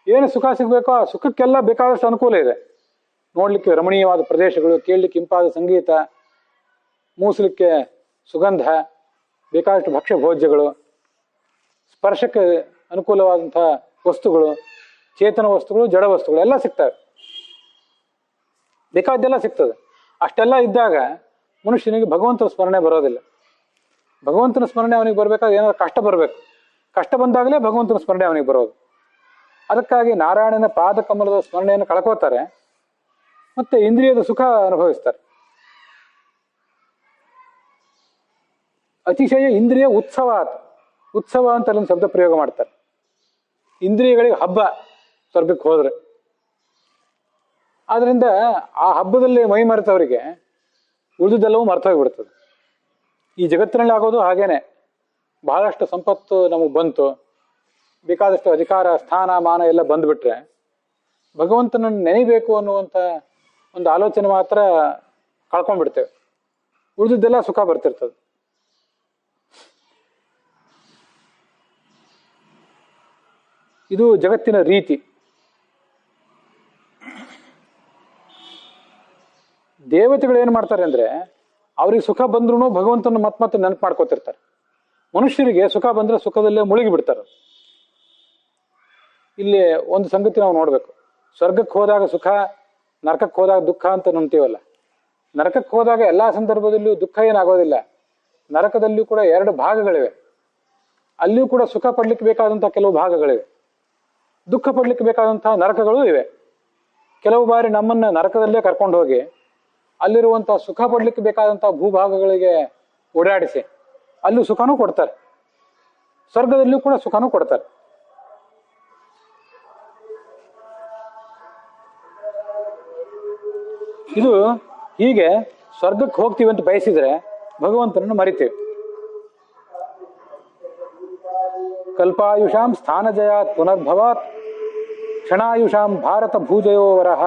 A: ಏನು ಸುಖ ಸಿಗಬೇಕೋ ಆ ಸುಖಕ್ಕೆಲ್ಲ ಬೇಕಾದಷ್ಟು ಅನುಕೂಲ ಇದೆ. ನೋಡಲಿಕ್ಕೆ ರಮಣೀಯವಾದ ಪ್ರದೇಶಗಳು, ಕೇಳಲಿಕ್ಕೆ ಇಂಪಾದ ಸಂಗೀತ, ಮೂಸಲಿಕ್ಕೆ ಸುಗಂಧ, ಬೇಕಾದಷ್ಟು ಭಕ್ಷ್ಯ ಭೋಜ್ಯಗಳು, ಸ್ಪರ್ಶಕ್ಕೆ ಅನುಕೂಲವಾದಂಥ ವಸ್ತುಗಳು, ಚೇತನ ವಸ್ತುಗಳು, ಜಡ ವಸ್ತುಗಳು ಎಲ್ಲ ಸಿಗ್ತವೆ, ಬೇಕಾದ್ದೆಲ್ಲ ಸಿಗ್ತದೆ. ಅಷ್ಟೆಲ್ಲ ಇದ್ದಾಗ ಮನುಷ್ಯನಿಗೆ ಭಗವಂತನ ಸ್ಮರಣೆ ಬರೋದಿಲ್ಲ. ಭಗವಂತನ ಸ್ಮರಣೆ ಅವನಿಗೆ ಬರಬೇಕಾದ್ರೆ ಏನಾದ್ರು ಕಷ್ಟ ಬರಬೇಕು. ಕಷ್ಟ ಬಂದಾಗಲೇ ಭಗವಂತನ ಸ್ಮರಣೆ ಅವನಿಗೆ ಬರೋದು. ಅದಕ್ಕಾಗಿ ನಾರಾಯಣನ ಪಾದ ಕಮಲದ ಸ್ಮರಣೆಯನ್ನು ಕಳ್ಕೋತಾರೆ, ಮತ್ತೆ ಇಂದ್ರಿಯದ ಸುಖ ಅನುಭವಿಸ್ತಾರೆ. ಅತಿಶಯ ಇಂದ್ರಿಯ ಉತ್ಸವ ಉತ್ಸವ ಅಂತ ಅಲ್ಲೊಂದು ಶಬ್ದ ಪ್ರಯೋಗ ಮಾಡ್ತಾರೆ. ಇಂದ್ರಿಯಗಳಿಗೆ ಹಬ್ಬ ಸ್ವರ್ಗಕ್ಕೆ ಹೋದ್ರೆ. ಆದ್ರಿಂದ ಆ ಹಬ್ಬದಲ್ಲಿ ಮೈ ಮರೆತವರಿಗೆ ಉಳಿದುದೆಲ್ಲವೂ ಮರ್ತೋಗ್ಬಿಡ್ತದೆ. ಈ ಜಗತ್ತಿನಲ್ಲಿ ಆಗೋದು ಹಾಗೇನೆ. ಬಹಳಷ್ಟು ಸಂಪತ್ತು ನಮಗೆ ಬಂತು, ಬೇಕಾದಷ್ಟು ಅಧಿಕಾರ, ಸ್ಥಾನ, ಮಾನ ಎಲ್ಲ ಬಂದುಬಿಟ್ರೆ ಭಗವಂತನನ್ನು ನೆನೆಯಬೇಕು ಅನ್ನುವಂಥ ಒಂದು ಆಲೋಚನೆ ಮಾತ್ರ ಕಳ್ಕೊಂಡ್ಬಿಡ್ತೇವೆ. ಉಳಿದಿದ್ದೆಲ್ಲ ಸುಖ ಬರ್ತಿರ್ತದೆ. ಇದು ಜಗತ್ತಿನ ರೀತಿ. ದೇವತೆಗಳು ಏನು ಮಾಡ್ತಾರೆ ಅಂದರೆ ಅವ್ರಿಗೆ ಸುಖ ಬಂದ್ರೂ ಭಗವಂತನ ಮತ್ತೆ ನೆನಪು ಮಾಡ್ಕೋತಿರ್ತಾರೆ. ಮನುಷ್ಯರಿಗೆ ಸುಖ ಬಂದರೆ ಸುಖದಲ್ಲೇ ಮುಳುಗಿ ಬಿಡ್ತಾರೆ. ಇಲ್ಲಿ ಒಂದು ಸಂಗತಿ ನಾವು ನೋಡಬೇಕು. ಸ್ವರ್ಗಕ್ಕೆ ಹೋದಾಗ ಸುಖ, ನರಕಕ್ಕೆ ಹೋದಾಗ ದುಃಖ ಅಂತ ನಂಬ್ತೀವಲ್ಲ. ನರಕಕ್ಕೆ ಹೋದಾಗ ಎಲ್ಲ ಸಂದರ್ಭದಲ್ಲಿಯೂ ದುಃಖ ಏನಾಗೋದಿಲ್ಲ. ನರಕದಲ್ಲಿಯೂ ಕೂಡ 2 ಭಾಗಗಳಿವೆ. ಅಲ್ಲಿಯೂ ಕೂಡ ಸುಖ ಪಡ್ಲಿಕ್ಕೆ ಬೇಕಾದಂಥ ಕೆಲವು ಭಾಗಗಳಿವೆ, ದುಃಖ ಪಡ್ಲಿಕ್ಕೆ ಬೇಕಾದಂಥ ನರಕಗಳೂ ಇವೆ. ಕೆಲವು ಬಾರಿ ನಮ್ಮನ್ನು ನರಕದಲ್ಲೇ ಕರ್ಕೊಂಡು ಹೋಗಿ ಅಲ್ಲಿರುವಂಥ ಸುಖ ಪಡ್ಲಿಕ್ಕೆ ಬೇಕಾದಂಥ ಭೂಭಾಗಗಳಿಗೆ ಓಡಾಡಿಸಿ ಅಲ್ಲೂ ಸುಖನೂ ಕೊಡ್ತಾರೆ, ಸ್ವರ್ಗದಲ್ಲಿಯೂ ಕೂಡ ಸುಖನೂ ಕೊಡ್ತಾರೆ. ಇದು ಹೀಗೆ ಸ್ವರ್ಗಕ್ಕೆ ಹೋಗ್ತೀವಿ ಅಂತ ಬಯಸಿದ್ರೆ ಭಗವಂತನನ್ನು ಮರಿತೀವಿ. ಕಲ್ಪಾಯುಷಾಂ ಸ್ಥಾನಜಯಾತ್ ಪುನರ್ಭವಾತ್ ಕ್ಷಣಾಯುಷಾಂ ಭಾರತ ಭೂಜಯೋವರಃ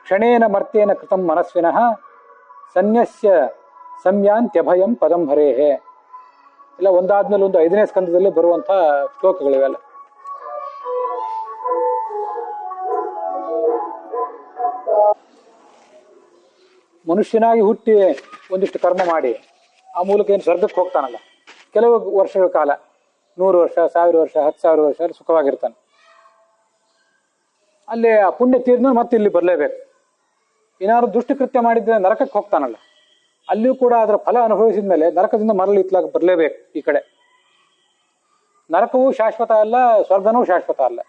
A: ಕ್ಷಣೇನ ಮರ್ತೇನ ಕೃತಂ ಮನಸ್ವಿನಃ ಸನ್ಯಸ್ಯ ಸಂಯಾಂತ್ಯಭಯಂ ಪದಂ ಹರೇಹೇ. ಇಲ್ಲ ಒಂದಾದ್ಮೇಲೆ ಒಂದು 5ನೇ ಸ್ಕಂದದಲ್ಲಿ ಬರುವಂಥ ಶ್ಲೋಕಗಳಿವೆಲ್ಲ. ಮನುಷ್ಯನಾಗಿ ಹುಟ್ಟಿ ಒಂದಿಷ್ಟು ಕರ್ಮ ಮಾಡಿ ಆ ಮೂಲಕ ಏನು ಸ್ವರ್ಗಕ್ಕೆ ಹೋಗ್ತಾನಲ್ಲ, ಕೆಲವು ವರ್ಷಗಳ ಕಾಲ, 100 ವರ್ಷ, 1000 ವರ್ಷ, 10,000 ವರ್ಷ ಅಲ್ಲಿ ಸುಖವಾಗಿರ್ತಾನೆ. ಅಲ್ಲಿ ಆ ಪುಣ್ಯ ತೀರ್ದ್ಮೇಲೆ ಮತ್ತೆ ಇಲ್ಲಿ ಬರಲೇಬೇಕು. ಏನಾದ್ರು ದುಷ್ಟಕೃತ್ಯ ಮಾಡಿದ್ರೆ ನರಕಕ್ಕೆ ಹೋಗ್ತಾನಲ್ಲ, ಅಲ್ಲಿಯೂ ಕೂಡ ಅದರ ಫಲ ಅನುಭವಿಸಿದ ಮೇಲೆ ನರಕದಿಂದ ಮರಳಿ ಇತ್ಲಾಗ ಬರಲೇಬೇಕು ಈ ಕಡೆ. ನರಕವೂ ಶಾಶ್ವತ ಅಲ್ಲ, ಸ್ವರ್ಗನೂ ಶಾಶ್ವತ ಅಲ್ಲ,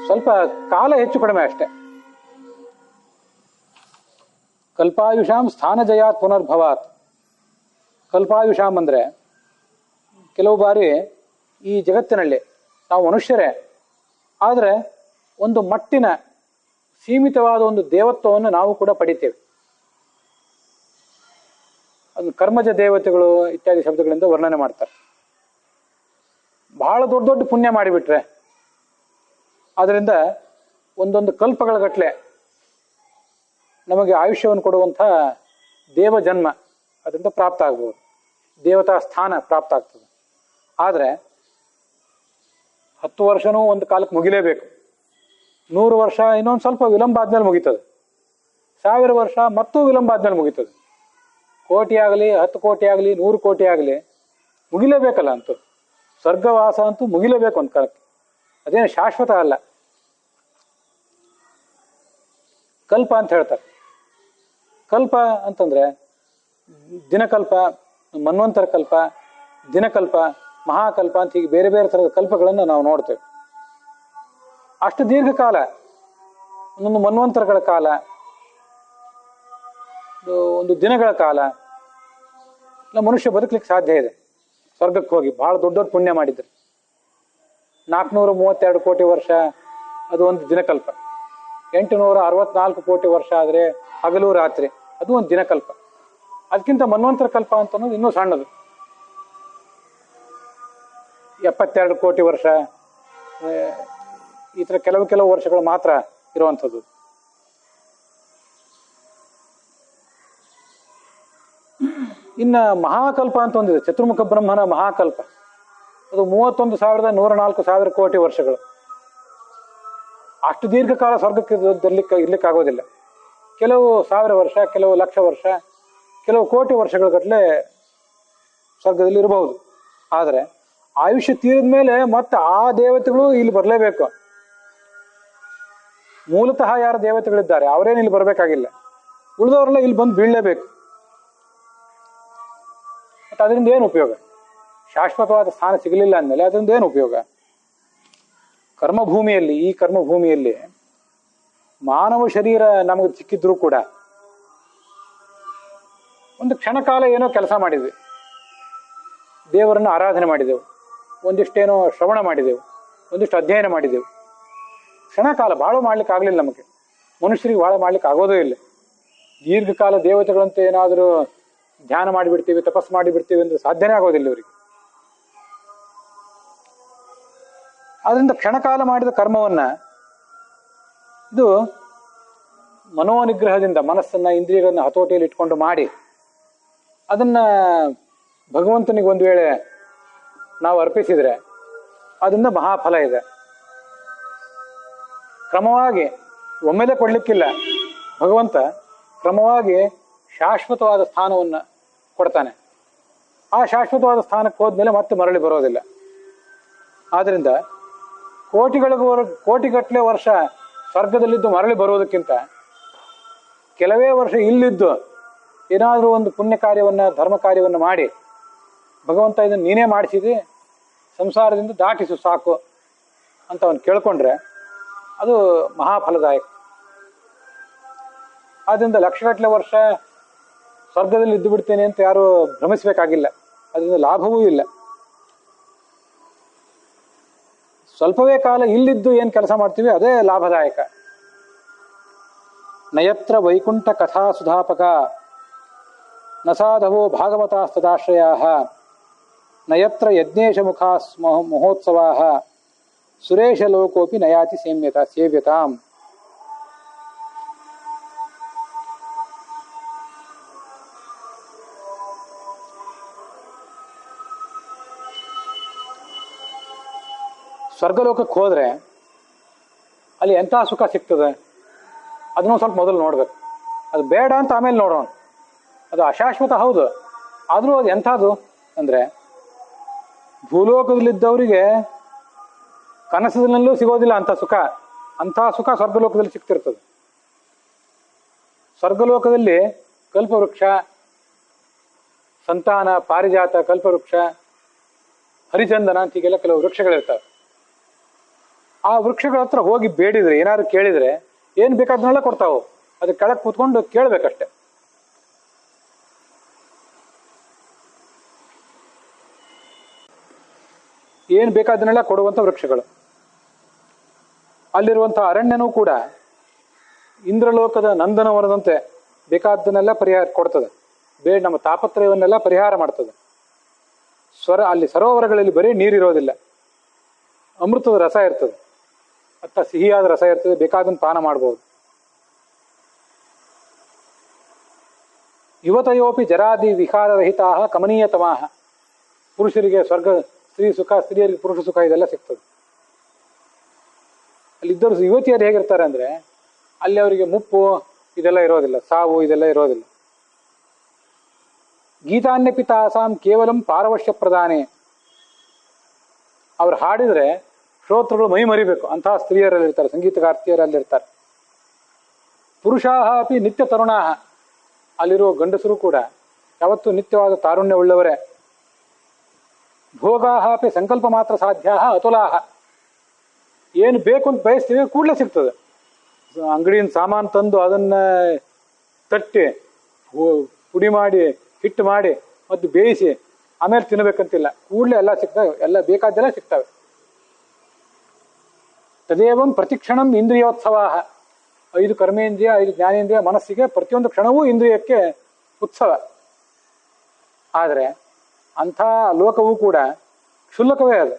A: ಸ್ವಲ್ಪ ಕಾಲ ಹೆಚ್ಚು ಕಡಿಮೆ ಅಷ್ಟೆ. ಕಲ್ಪಾಯುಷಾಂ ಸ್ಥಾನಜಯಾತ್ ಪುನರ್ಭವಾತ್. ಕಲ್ಪಾಯುಷಾಂ ಅಂದರೆ ಕೆಲವು ಬಾರಿ ಈ ಜಗತ್ತಿನಲ್ಲಿ ನಾವು ಮನುಷ್ಯರೇ, ಆದರೆ ಒಂದು ಮಟ್ಟಿನ ಸೀಮಿತವಾದ ಒಂದು ದೇವತ್ವವನ್ನು ನಾವು ಕೂಡ ಪಡಿತೇವೆ. ಒಂದು ಕರ್ಮಜ ದೇವತೆಗಳು ಇತ್ಯಾದಿ ಶಬ್ದಗಳಿಂದ ವರ್ಣನೆ ಮಾಡ್ತಾರೆ. ಬಹಳ ದೊಡ್ಡ ದೊಡ್ಡ ಪುಣ್ಯ ಮಾಡಿಬಿಟ್ರೆ ಅದರಿಂದ ಒಂದೊಂದು ಕಲ್ಪಗಳ ಗಟ್ಟಲೆ ನಮಗೆ ಆಯುಷ್ಯವನ್ನು ಕೊಡುವಂಥ ದೇವ ಜನ್ಮ ಅದರಿಂದ ಪ್ರಾಪ್ತ ಆಗ್ಬೋದು, ದೇವತಾ ಸ್ಥಾನ ಪ್ರಾಪ್ತ ಆಗ್ತದೆ. ಆದರೆ 10 ವರ್ಷನೂ ಒಂದು ಕಾಲಕ್ಕೆ ಮುಗಿಲೇಬೇಕು. 100 ವರ್ಷ ಇನ್ನೊಂದು ಸ್ವಲ್ಪ ವಿಳಂಬ ಆದ್ಮೇಲೆ ಮುಗೀತದೆ. 1000 ವರ್ಷ ಮತ್ತೂ ವಿಳಂಬ ಆದ್ಮೇಲೆ ಮುಗೀತದೆ. ಕೋಟಿ ಆಗಲಿ 10 ಕೋಟಿ ಆಗಲಿ 100 ಕೋಟಿ ಆಗಲಿ ಮುಗಿಲೇಬೇಕಲ್ಲ. ಅಂತೂ ಸ್ವರ್ಗವಾಸ ಅಂತೂ ಮುಗಿಲೇಬೇಕು ಒಂದು ಕಾಲಕ್ಕೆ. ಅದೇನು ಶಾಶ್ವತ ಅಲ್ಲ. ಕಲ್ಪ ಅಂತ ಹೇಳ್ತಾರೆ. ಕಲ್ಪ ಅಂತಂದ್ರೆ ದಿನಕಲ್ಪ, ಮನ್ವಂತರ ಕಲ್ಪ, ದಿನಕಲ್ಪ, ಮಹಾಕಲ್ಪ ಅಂತ ಹೀಗೆ ಬೇರೆ ಬೇರೆ ಥರದ ಕಲ್ಪಗಳನ್ನು ನಾವು ನೋಡ್ತೇವೆ. ಅಷ್ಟು ದೀರ್ಘಕಾಲ, ಒಂದೊಂದು ಮನ್ವಂತರಗಳ ಕಾಲ, ಒಂದು ದಿನಗಳ ಕಾಲ ಮನುಷ್ಯ ಬದುಕಲಿಕ್ಕೆ ಸಾಧ್ಯ ಇದೆ. ಸ್ವರ್ಗಕ್ಕೆ ಹೋಗಿ ಬಹಳ ದೊಡ್ಡ ದೊಡ್ಡ ಪುಣ್ಯ ಮಾಡಿದ್ರೆ 432 ಕೋಟಿ ವರ್ಷ ಅದು ಒಂದು ದಿನಕಲ್ಪ. 864 ಕೋಟಿ ವರ್ಷ ಆದರೆ ಹಗಲು ರಾತ್ರಿ ಅದು ಒಂದು ದಿನಕಲ್ಪ. ಅದಕ್ಕಿಂತ ಮನ್ವಂತರ ಕಲ್ಪ ಅಂತ ಅನ್ನೋದು ಇನ್ನೂ ಸಣ್ಣದು. 72 ಕೋಟಿ ವರ್ಷ, ಈ ಥರ ಕೆಲವು ವರ್ಷಗಳು ಮಾತ್ರ ಇರುವಂಥದ್ದು. ಇನ್ನು ಮಹಾಕಲ್ಪ ಅಂತ ಒಂದಿದೆ, ಚತುರ್ಮುಖ ಬ್ರಹ್ಮನ ಮಹಾಕಲ್ಪ. ಅದು 31,104 ಕೋಟಿ ವರ್ಷಗಳು. ಅಷ್ಟು ದೀರ್ಘಕಾಲ ಸ್ವರ್ಗಕ್ಕೆ ಇರ್ಲಿಕ್ಕಾಗೋದಿಲ್ಲ. ಕೆಲವು 1000 ವರ್ಷ, ಕೆಲವು ಲಕ್ಷ ವರ್ಷ, ಕೆಲವು ಕೋಟಿ ವರ್ಷಗಳ ಗಟ್ಟಲೆ ಸ್ವರ್ಗದಲ್ಲಿ ಇರಬಹುದು. ಆದರೆ ಆಯುಷ್ಯ ತೀರಿದ ಮೇಲೆ ಮತ್ತೆ ಆ ದೇವತೆಗಳು ಇಲ್ಲಿ ಬರಲೇಬೇಕು. ಮೂಲತಃ ಯಾರು ದೇವತೆಗಳಿದ್ದಾರೆ ಅವರೇನು ಇಲ್ಲಿ ಬರಬೇಕಾಗಿಲ್ಲ, ಉಳಿದವರೆಲ್ಲ ಇಲ್ಲಿ ಬಂದು ಬೀಳಲೇಬೇಕು. ಮತ್ತು ಅದರಿಂದ ಏನು ಉಪಯೋಗ? ಶಾಶ್ವತವಾದ ಸ್ಥಾನ ಸಿಗಲಿಲ್ಲ ಅಂದಮೇಲೆ ಅದರಿಂದ ಏನು ಉಪಯೋಗ? ಕರ್ಮಭೂಮಿಯಲ್ಲಿ, ಈ ಕರ್ಮಭೂಮಿಯಲ್ಲಿ ಮಾನವ ಶರೀರ ನಮಗೆ ಸಿಕ್ಕಿದ್ರೂ ಕೂಡ ಒಂದು ಕ್ಷಣಕಾಲ ಏನೋ ಕೆಲಸ ಮಾಡಿದ್ವಿ, ದೇವರನ್ನು ಆರಾಧನೆ ಮಾಡಿದೆವು, ಒಂದಿಷ್ಟೇನೋ ಶ್ರವಣ ಮಾಡಿದೆವು, ಒಂದಿಷ್ಟು ಅಧ್ಯಯನ ಮಾಡಿದೆವು. ಕ್ಷಣಕಾಲ ಭಾಳ ಮಾಡ್ಲಿಕ್ಕೆ ಆಗಲಿಲ್ಲ. ನಮಗೆ ಮನುಷ್ಯರಿಗೆ ಭಾಳ ಮಾಡ್ಲಿಕ್ಕೆ ಆಗೋದೇ ಇಲ್ಲ. ದೀರ್ಘಕಾಲ ದೇವತೆಗಳಂತೆ ಏನಾದರೂ ಧ್ಯಾನ ಮಾಡಿಬಿಡ್ತೀವಿ, ತಪಸ್ಸು ಮಾಡಿಬಿಡ್ತೀವಿ ಅಂದ್ರೆ ಸಾಧ್ಯನೇ ಆಗೋದಿಲ್ಲ ಇವರಿಗೆ. ಆದ್ರಿಂದ ಕ್ಷಣಕಾಲ ಮಾಡಿದ ಕರ್ಮವನ್ನ ಇದು ಮನೋನಿಗ್ರಹದಿಂದ ಮನಸ್ಸನ್ನ ಇಂದ್ರಿಯಗಳನ್ನ ಹತೋಟಿಯಲ್ಲಿ ಇಟ್ಕೊಂಡು ಮಾಡಿ ಅದನ್ನ ಭಗವಂತನಿಗೆ ಒಂದು ವೇಳೆ ನಾವು ಅರ್ಪಿಸಿದ್ರೆ ಅದರಿಂದ ಮಹಾಫಲ ಇದೆ. ಕ್ರಮವಾಗಿ ಒಮ್ಮೆಲೆ ಕೊಡ್ಲಿಕ್ಕಿಲ್ಲ. ಭಗವಂತ ಕ್ರಮವಾಗಿ ಶಾಶ್ವತವಾದ ಸ್ಥಾನವನ್ನು ಕೊಡ್ತಾನೆ. ಆ ಶಾಶ್ವತವಾದ ಸ್ಥಾನಕ್ಕೆ ಹೋದ್ಮೇಲೆ ಮತ್ತೆ ಮರಳಿ ಬರೋದಿಲ್ಲ. ಆದ್ರಿಂದ ಕೋಟಿಗಟ್ಟಲೆ ವರ್ಷ ಸ್ವರ್ಗದಲ್ಲಿದ್ದು ಮರಳಿ ಬರುವುದಕ್ಕಿಂತ ಕೆಲವೇ ವರ್ಷ ಇಲ್ಲಿದ್ದು ಏನಾದರೂ ಒಂದು ಪುಣ್ಯ ಕಾರ್ಯವನ್ನು, ಧರ್ಮ ಕಾರ್ಯವನ್ನು ಮಾಡಿ ಭಗವಂತ ಇದನ್ನು ನೀನೇ ಮಾಡಿಸಿದೆ, ಸಂಸಾರದಿಂದ ದಾಟಿಸು ಸಾಕು ಅಂತ ಅವನು ಕೇಳ್ಕೊಂಡ್ರೆ ಅದು ಮಹಾಫಲದಾಯಕ. ಆದ್ದರಿಂದ ಲಕ್ಷಗಟ್ಟಲೆ ವರ್ಷ ಸ್ವರ್ಗದಲ್ಲಿ ಇದ್ದು ಬಿಡ್ತೇನೆ ಅಂತ ಯಾರು ಭ್ರಮಿಸಬೇಕಾಗಿಲ್ಲ. ಅದರಿಂದ ಲಾಭವೂ ಇಲ್ಲ. ಸ್ವಲ್ಪವೇ ಕಾಲ ಇಲ್ಲಿದ್ದು ಏನು ಕೆಲಸ ಮಾಡ್ತೀವಿ ಅದೇ ಲಾಭದಾಯಕ. ನಯತ್ರ ವೈಕುಂಠ ಕಥಾ ಸುಧಾಪಕ ನ ಸಾಧವೋ ಭಾಗವತಾಸ್ತದಾಶ್ರಯಾ ನಯತ್ರ ಯಜ್ಞೇಶ ಮುಖಾ ಮಹೋತ್ಸವಾ ಸುರೇಶ ಲೋಕೋಪಿ ನಯಾತಿ ಸೇವ್ಯತಾಂ. ಸ್ವರ್ಗಲೋಕಕ್ಕೆ ಹೋದರೆ ಅಲ್ಲಿ ಎಂಥ ಸುಖ ಸಿಗ್ತದೆ ಅದನ್ನೂ ಸ್ವಲ್ಪ ಮೊದಲು ನೋಡ್ಬೇಕು. ಅದು ಬೇಡ ಅಂತ ಆಮೇಲೆ ನೋಡೋಣ. ಅದು ಅಶಾಶ್ವತ ಹೌದು, ಆದರೂ ಅದು ಎಂಥದ್ದು ಅಂದರೆ ಭೂಲೋಕದಲ್ಲಿದ್ದವರಿಗೆ ಕನಸಿನಲ್ಲೂ ಸಿಗೋದಿಲ್ಲ ಅಂಥ ಸುಖ. ಅಂಥ ಸುಖ ಸ್ವರ್ಗಲೋಕದಲ್ಲಿ ಸಿಗ್ತಿರ್ತದೆ. ಸ್ವರ್ಗಲೋಕದಲ್ಲಿ ಕಲ್ಪವೃಕ್ಷ, ಸಂತಾನ, ಪಾರಿಜಾತ, ಕಲ್ಪವೃಕ್ಷ, ಹರಿಚಂದನ ಅಂತ ಹೀಗೆಲ್ಲ ಕೆಲವು ವೃಕ್ಷಗಳಿರ್ತವೆ. ಆ ವೃಕ್ಷಗಳ ಹತ್ರ ಹೋಗಿ ಬೇಡಿದ್ರೆ, ಏನಾದ್ರು ಕೇಳಿದ್ರೆ ಏನು ಬೇಕಾದನ್ನೆಲ್ಲ ಕೊಡ್ತಾವು. ಅದು ಕೆಳಗೆ ಕೂತ್ಕೊಂಡು ಕೇಳಬೇಕಷ್ಟೆ. ಏನು ಬೇಕಾದನ್ನೆಲ್ಲ ಕೊಡುವಂಥ ವೃಕ್ಷಗಳು. ಅಲ್ಲಿರುವಂಥ ಅರಣ್ಯನೂ ಕೂಡ ಇಂದ್ರಲೋಕದ ನಂದನವನದಂತೆ ಬೇಕಾದನ್ನೆಲ್ಲ ಪರಿಹಾರ ಕೊಡ್ತದೆ. ನಮ್ಮ ತಾಪತ್ರಯವನ್ನೆಲ್ಲ ಪರಿಹಾರ ಮಾಡ್ತದೆ. ಅಲ್ಲಿ ಸರೋವರಗಳಲ್ಲಿ ಬರೀ ನೀರಿರೋದಿಲ್ಲ, ಅಮೃತದ ರಸ ಇರ್ತದೆ, ಅಥವಾ ಸಿಹಿಯಾದ ರಸ ಇರ್ತದೆ, ಬೇಕಾದಂತ ಪಾನ ಮಾಡ್ಬೋದು. ಯುವತಯೋಪಿ ಜರಾದಿ ವಿಕಾರರಹಿತಾ ಕಮನೀಯತಮಾಹ. ಪುರುಷರಿಗೆ ಸ್ವರ್ಗ ಸ್ತ್ರೀ ಸುಖ, ಸ್ತ್ರೀಯರಿಗೆ ಪುರುಷ ಸುಖ, ಇದೆಲ್ಲ ಸಿಗ್ತದೆ. ಅಲ್ಲಿದ್ದರು ಯುವತಿಯರು ಹೇಗಿರ್ತಾರೆ ಅಂದರೆ ಅಲ್ಲಿ ಅವರಿಗೆ ಮುಪ್ಪು ಇದೆಲ್ಲ ಇರೋದಿಲ್ಲ, ಸಾವು ಇದೆಲ್ಲ ಇರೋದಿಲ್ಲ. ಗೀತಾನ್ಯಪಿತಾಸಾಂ ಕೇವಲಂ ಪಾರವಶ್ಯ ಪ್ರಧಾನೆ. ಅವ್ರು ಹಾಡಿದರೆ ಶ್ರೋತೃಗಳು ಮೈ ಮರಿಬೇಕು, ಅಂತಹ ಸ್ತ್ರೀಯರಲ್ಲಿರ್ತಾರೆ, ಸಂಗೀತಗಾರ್ತಿಯರಲ್ಲಿರ್ತಾರೆ. ಪುರುಷಾಹ ಅಪಿ ನಿತ್ಯ ತರುಣಾಹ. ಅಲ್ಲಿರುವ ಗಂಡಸರು ಕೂಡ ಯಾವತ್ತೂ ನಿತ್ಯವಾದ ತಾರುಣ್ಯ ಉಳ್ಳವರೇ. ಭೋಗಾಹ ಅಪಿ ಸಂಕಲ್ಪ ಮಾತ್ರ ಸಾಧ್ಯ ಅತುಲಾಹ. ಏನು ಬೇಕು ಅಂತ ಬಯಸ್ತೀವಿ ಕೂಡಲೇ ಸಿಗ್ತದೆ. ಅಂಗಡಿಯಿಂದ ಸಾಮಾನು ತಂದು ಅದನ್ನು ತಟ್ಟಿ ಪುಡಿ ಮಾಡಿ ಹಿಟ್ಟು ಮಾಡಿ ಮತ್ತು ಬೇಯಿಸಿ ಆಮೇಲೆ ತಿನ್ನಬೇಕಂತಿಲ್ಲ, ಕೂಡಲೇ ಎಲ್ಲ ಸಿಗ್ತವೆ, ಎಲ್ಲ ಬೇಕಾದ್ದೆಲ್ಲ ಸಿಗ್ತವೆ. ತದೇವಂ ಪ್ರತಿಕ್ಷಣಂ ಇಂದ್ರಿಯೋತ್ಸವ. 5 ಕರ್ಮೇಂದ್ರಿಯ, 5 ಜ್ಞಾನೇಂದ್ರಿಯ, ಮನಸ್ಸಿಗೆ ಪ್ರತಿಯೊಂದು ಕ್ಷಣವೂ ಇಂದ್ರಿಯಕ್ಕೆ ಉತ್ಸವ. ಆದರೆ ಅಂಥ ಲೋಕವೂ ಕೂಡ ಕ್ಷುಲ್ಲಕವೇ ಅದು.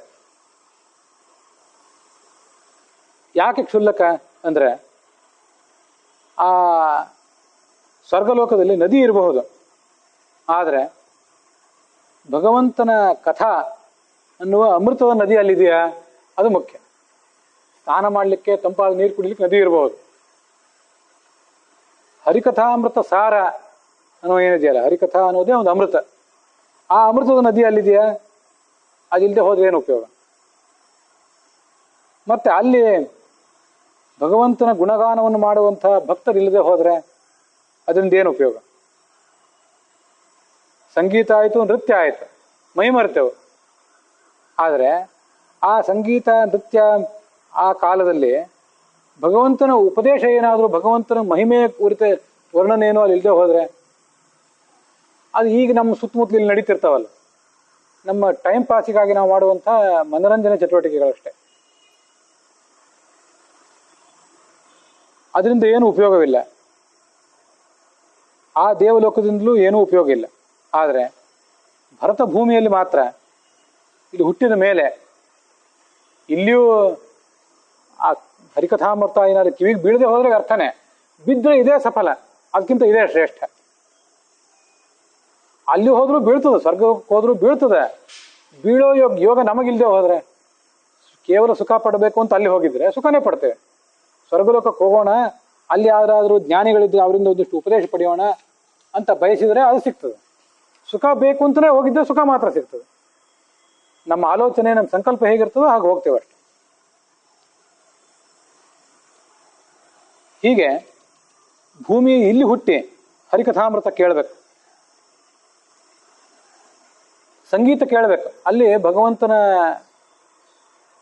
A: ಯಾಕೆ ಕ್ಷುಲ್ಲಕ ಅಂದರೆ ಆ ಸ್ವರ್ಗಲೋಕದಲ್ಲಿ ನದಿ ಇರಬಹುದು, ಆದರೆ ಭಗವಂತನ ಕಥಾ ಅನ್ನುವ ಅಮೃತದ ನದಿ ಅಲ್ಲಿದೆಯಾ, ಅದು ಮುಖ್ಯ. ಸ್ನಾನ ಮಾಡಲಿಕ್ಕೆ, ತಂಪಾದ ನೀರು ಕುಡಿಲಿಕ್ಕೆ ನದಿ ಇರಬಹುದು. ಹರಿಕಥಾಮೃತ ಸಾರ ಅನ್ನೋ ಏನಿದೆಯಲ್ಲ, ಹರಿಕಥಾ ಅನ್ನೋದೇ ಒಂದು ಅಮೃತ. ಆ ಅಮೃತದ ನದಿ ಅಲ್ಲಿದೆಯಾ, ಅದಿಲ್ಲದೆ ಹೋದ್ರೆ ಏನು ಉಪಯೋಗ? ಮತ್ತೆ ಅಲ್ಲಿ ಭಗವಂತನ ಗುಣಗಾನವನ್ನು ಮಾಡುವಂತಹ ಭಕ್ತರಿಲ್ಲದೆ ಹೋದರೆ ಅದರಿಂದ ಏನು ಉಪಯೋಗ? ಸಂಗೀತ ಆಯಿತು, ನೃತ್ಯ ಆಯಿತು, ಮೈ ಮರೆತೆವು. ಆದರೆ ಆ ಸಂಗೀತ ನೃತ್ಯ ಆ ಕಾಲದಲ್ಲಿ ಭಗವಂತನ ಉಪದೇಶ ಏನಾದರೂ, ಭಗವಂತನ ಮಹಿಮೆ ಕುರಿತ ವರ್ಣನೇನೋ ಅಲ್ಲಿ ಇಲ್ಲದೆ ಹೋದರೆ ಅದು ಈಗ ನಮ್ಮ ಸುತ್ತಮುತ್ತಲಿಲ್ಲಿ ನಡೀತಿರ್ತಾವಲ್ಲ, ನಮ್ಮ ಟೈಮ್ ಪಾಸಿಗಾಗಿ ನಾವು ಮಾಡುವಂಥ ಮನೋರಂಜನೆ ಚಟುವಟಿಕೆಗಳಷ್ಟೇ. ಅದರಿಂದ ಏನು ಉಪಯೋಗವಿಲ್ಲ. ಆ ದೇವಲೋಕದಿಂದಲೂ ಏನೂ ಉಪಯೋಗ ಇಲ್ಲ. ಆದರೆ ಭರತ ಭೂಮಿಯಲ್ಲಿ ಮಾತ್ರ, ಇಲ್ಲಿ ಹುಟ್ಟಿದ ಮೇಲೆ ಇಲ್ಲಿಯೂ ಆ ಹರಿಕಥಾಮೃತ ಏನಾದ್ರು ಕಿವಿಗೆ ಬೀಳದೆ ಹೋದ್ರೆ ಅರ್ಥನೇ, ಬಿದ್ದರೆ ಇದೇ ಸಫಲ, ಅದಕ್ಕಿಂತ ಇದೇ ಶ್ರೇಷ್ಠ. ಅಲ್ಲಿ ಹೋದ್ರೂ ಬೀಳ್ತದೆ, ಸ್ವರ್ಗಕ್ಕೆ ಹೋದ್ರೂ ಬೀಳ್ತದೆ. ಬೀಳೋ ಯೋಗ ನಮಗಿಲ್ಲದೆ ಹೋದರೆ, ಕೇವಲ ಸುಖ ಪಡಬೇಕು ಅಂತ ಅಲ್ಲಿ ಹೋಗಿದ್ರೆ ಸುಖನೇ ಪಡ್ತೇವೆ. ಸ್ವರ್ಗಲೋಕಕ್ಕೆ ಹೋಗೋಣ, ಅಲ್ಲಿ ಯಾರಾದರೂ ಜ್ಞಾನಿಗಳಿದ್ರೆ ಅವರಿಂದ ಒಂದಿಷ್ಟು ಉಪದೇಶ ಪಡೆಯೋಣ ಅಂತ ಬಯಸಿದರೆ ಅದು ಸಿಗ್ತದೆ. ಸುಖ ಬೇಕು ಅಂತಲೇ ಹೋಗಿದ್ದರೆ ಸುಖ ಮಾತ್ರ ಸಿಗ್ತದೆ. ನಮ್ಮ ಆಲೋಚನೆ, ನಮ್ಮ ಸಂಕಲ್ಪ ಹೇಗಿರ್ತದೋ ಹಾಗೆ ಹೋಗ್ತೇವೆ ಅಷ್ಟೆ. ಹೀಗೆ ಭೂಮಿ ಇಲ್ಲಿ ಹುಟ್ಟಿ ಹರಿಕಥಾಮೃತ ಕೇಳಬೇಕು, ಸಂಗೀತ ಕೇಳಬೇಕು, ಅಲ್ಲಿ ಭಗವಂತನ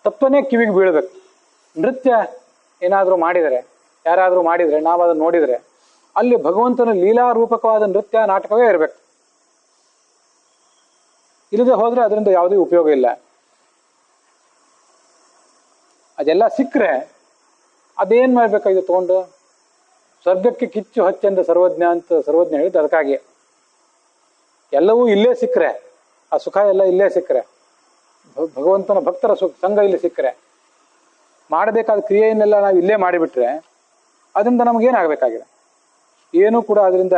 A: ತತ್ವನೇ ಕಿವಿಗೆ ಬೀಳಬೇಕು. ನೃತ್ಯ ಏನಾದರೂ ಮಾಡಿದರೆ, ಯಾರಾದರೂ ಮಾಡಿದರೆ, ನಾವು ಅದನ್ನು ನೋಡಿದರೆ ಅಲ್ಲಿ ಭಗವಂತನ ಲೀಲಾರೂಪಕವಾದ ನೃತ್ಯ ನಾಟಕವೇ ಇರಬೇಕು. ಇಲ್ಲದೆ ಹೋದರೆ ಅದರಿಂದ ಯಾವುದೇ ಉಪಯೋಗ ಇಲ್ಲ. ಅದೆಲ್ಲ ಸಿಕ್ಕರೆ ಅದೇನು ಮಾಡಬೇಕಾಗಿದೆ ತಗೊಂಡು? ಸ್ವರ್ಗಕ್ಕೆ ಕಿಚ್ಚು ಹಚ್ಚೆಂದ ಸರ್ವಜ್ಞ ಅಂತ ಸರ್ವಜ್ಞ ಹೇಳಿದ್ದು ಅದಕ್ಕಾಗಿ. ಎಲ್ಲವೂ ಇಲ್ಲೇ ಸಿಕ್ಕರೆ, ಆ ಸುಖ ಎಲ್ಲ ಇಲ್ಲೇ ಸಿಕ್ಕರೆ, ಭಗವಂತನ ಭಕ್ತರ ಸಂಘ ಇಲ್ಲಿ ಸಿಕ್ಕರೆ, ಮಾಡಬೇಕಾದ ಕ್ರಿಯೆಯನ್ನೆಲ್ಲ ನಾವು ಇಲ್ಲೇ ಮಾಡಿಬಿಟ್ರೆ ಅದರಿಂದ ನಮಗೇನಾಗಬೇಕಾಗಿದೆ? ಏನೂ ಕೂಡ ಅದರಿಂದ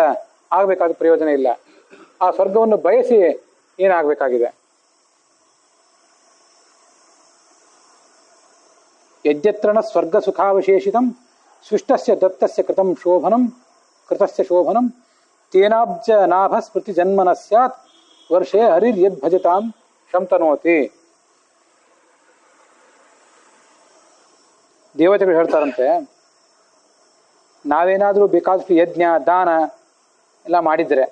A: ಆಗಬೇಕಾದ ಪ್ರಯೋಜನ ಇಲ್ಲ. ಆ ಸ್ವರ್ಗವನ್ನು ಬಯಸಿ ಏನಾಗಬೇಕಾಗಿದೆ? ಯದ್ಯತ್ರಣ ಸ್ವರ್ಗ ಸುಖಾವಶೇಷಿತಂ ಸೃಷ್ಟಸ್ಯ ದತ್ತಸ್ಯ ಕೃತಸ್ಯ ಶೋಭನಂ ತೇನಾಬ್ಜ ನಾಭ ಸ್ಮೃತಿ ಜನ್ಮನ ಸ್ಯಾತ್ ವರ್ಷೇ ಹರಿರ್ಯದ್ ಭಜತಾಂ ಶಂತನೋತಿ. ದೇವತೆಗಳು ಹೇಳ್ತಾರಂತೆ, ನಾವೇನಾದರೂ ಬೇಕಾದಷ್ಟು ಯಜ್ಞ ದಾನ ಎಲ್ಲ ಮಾಡಿದರೆ,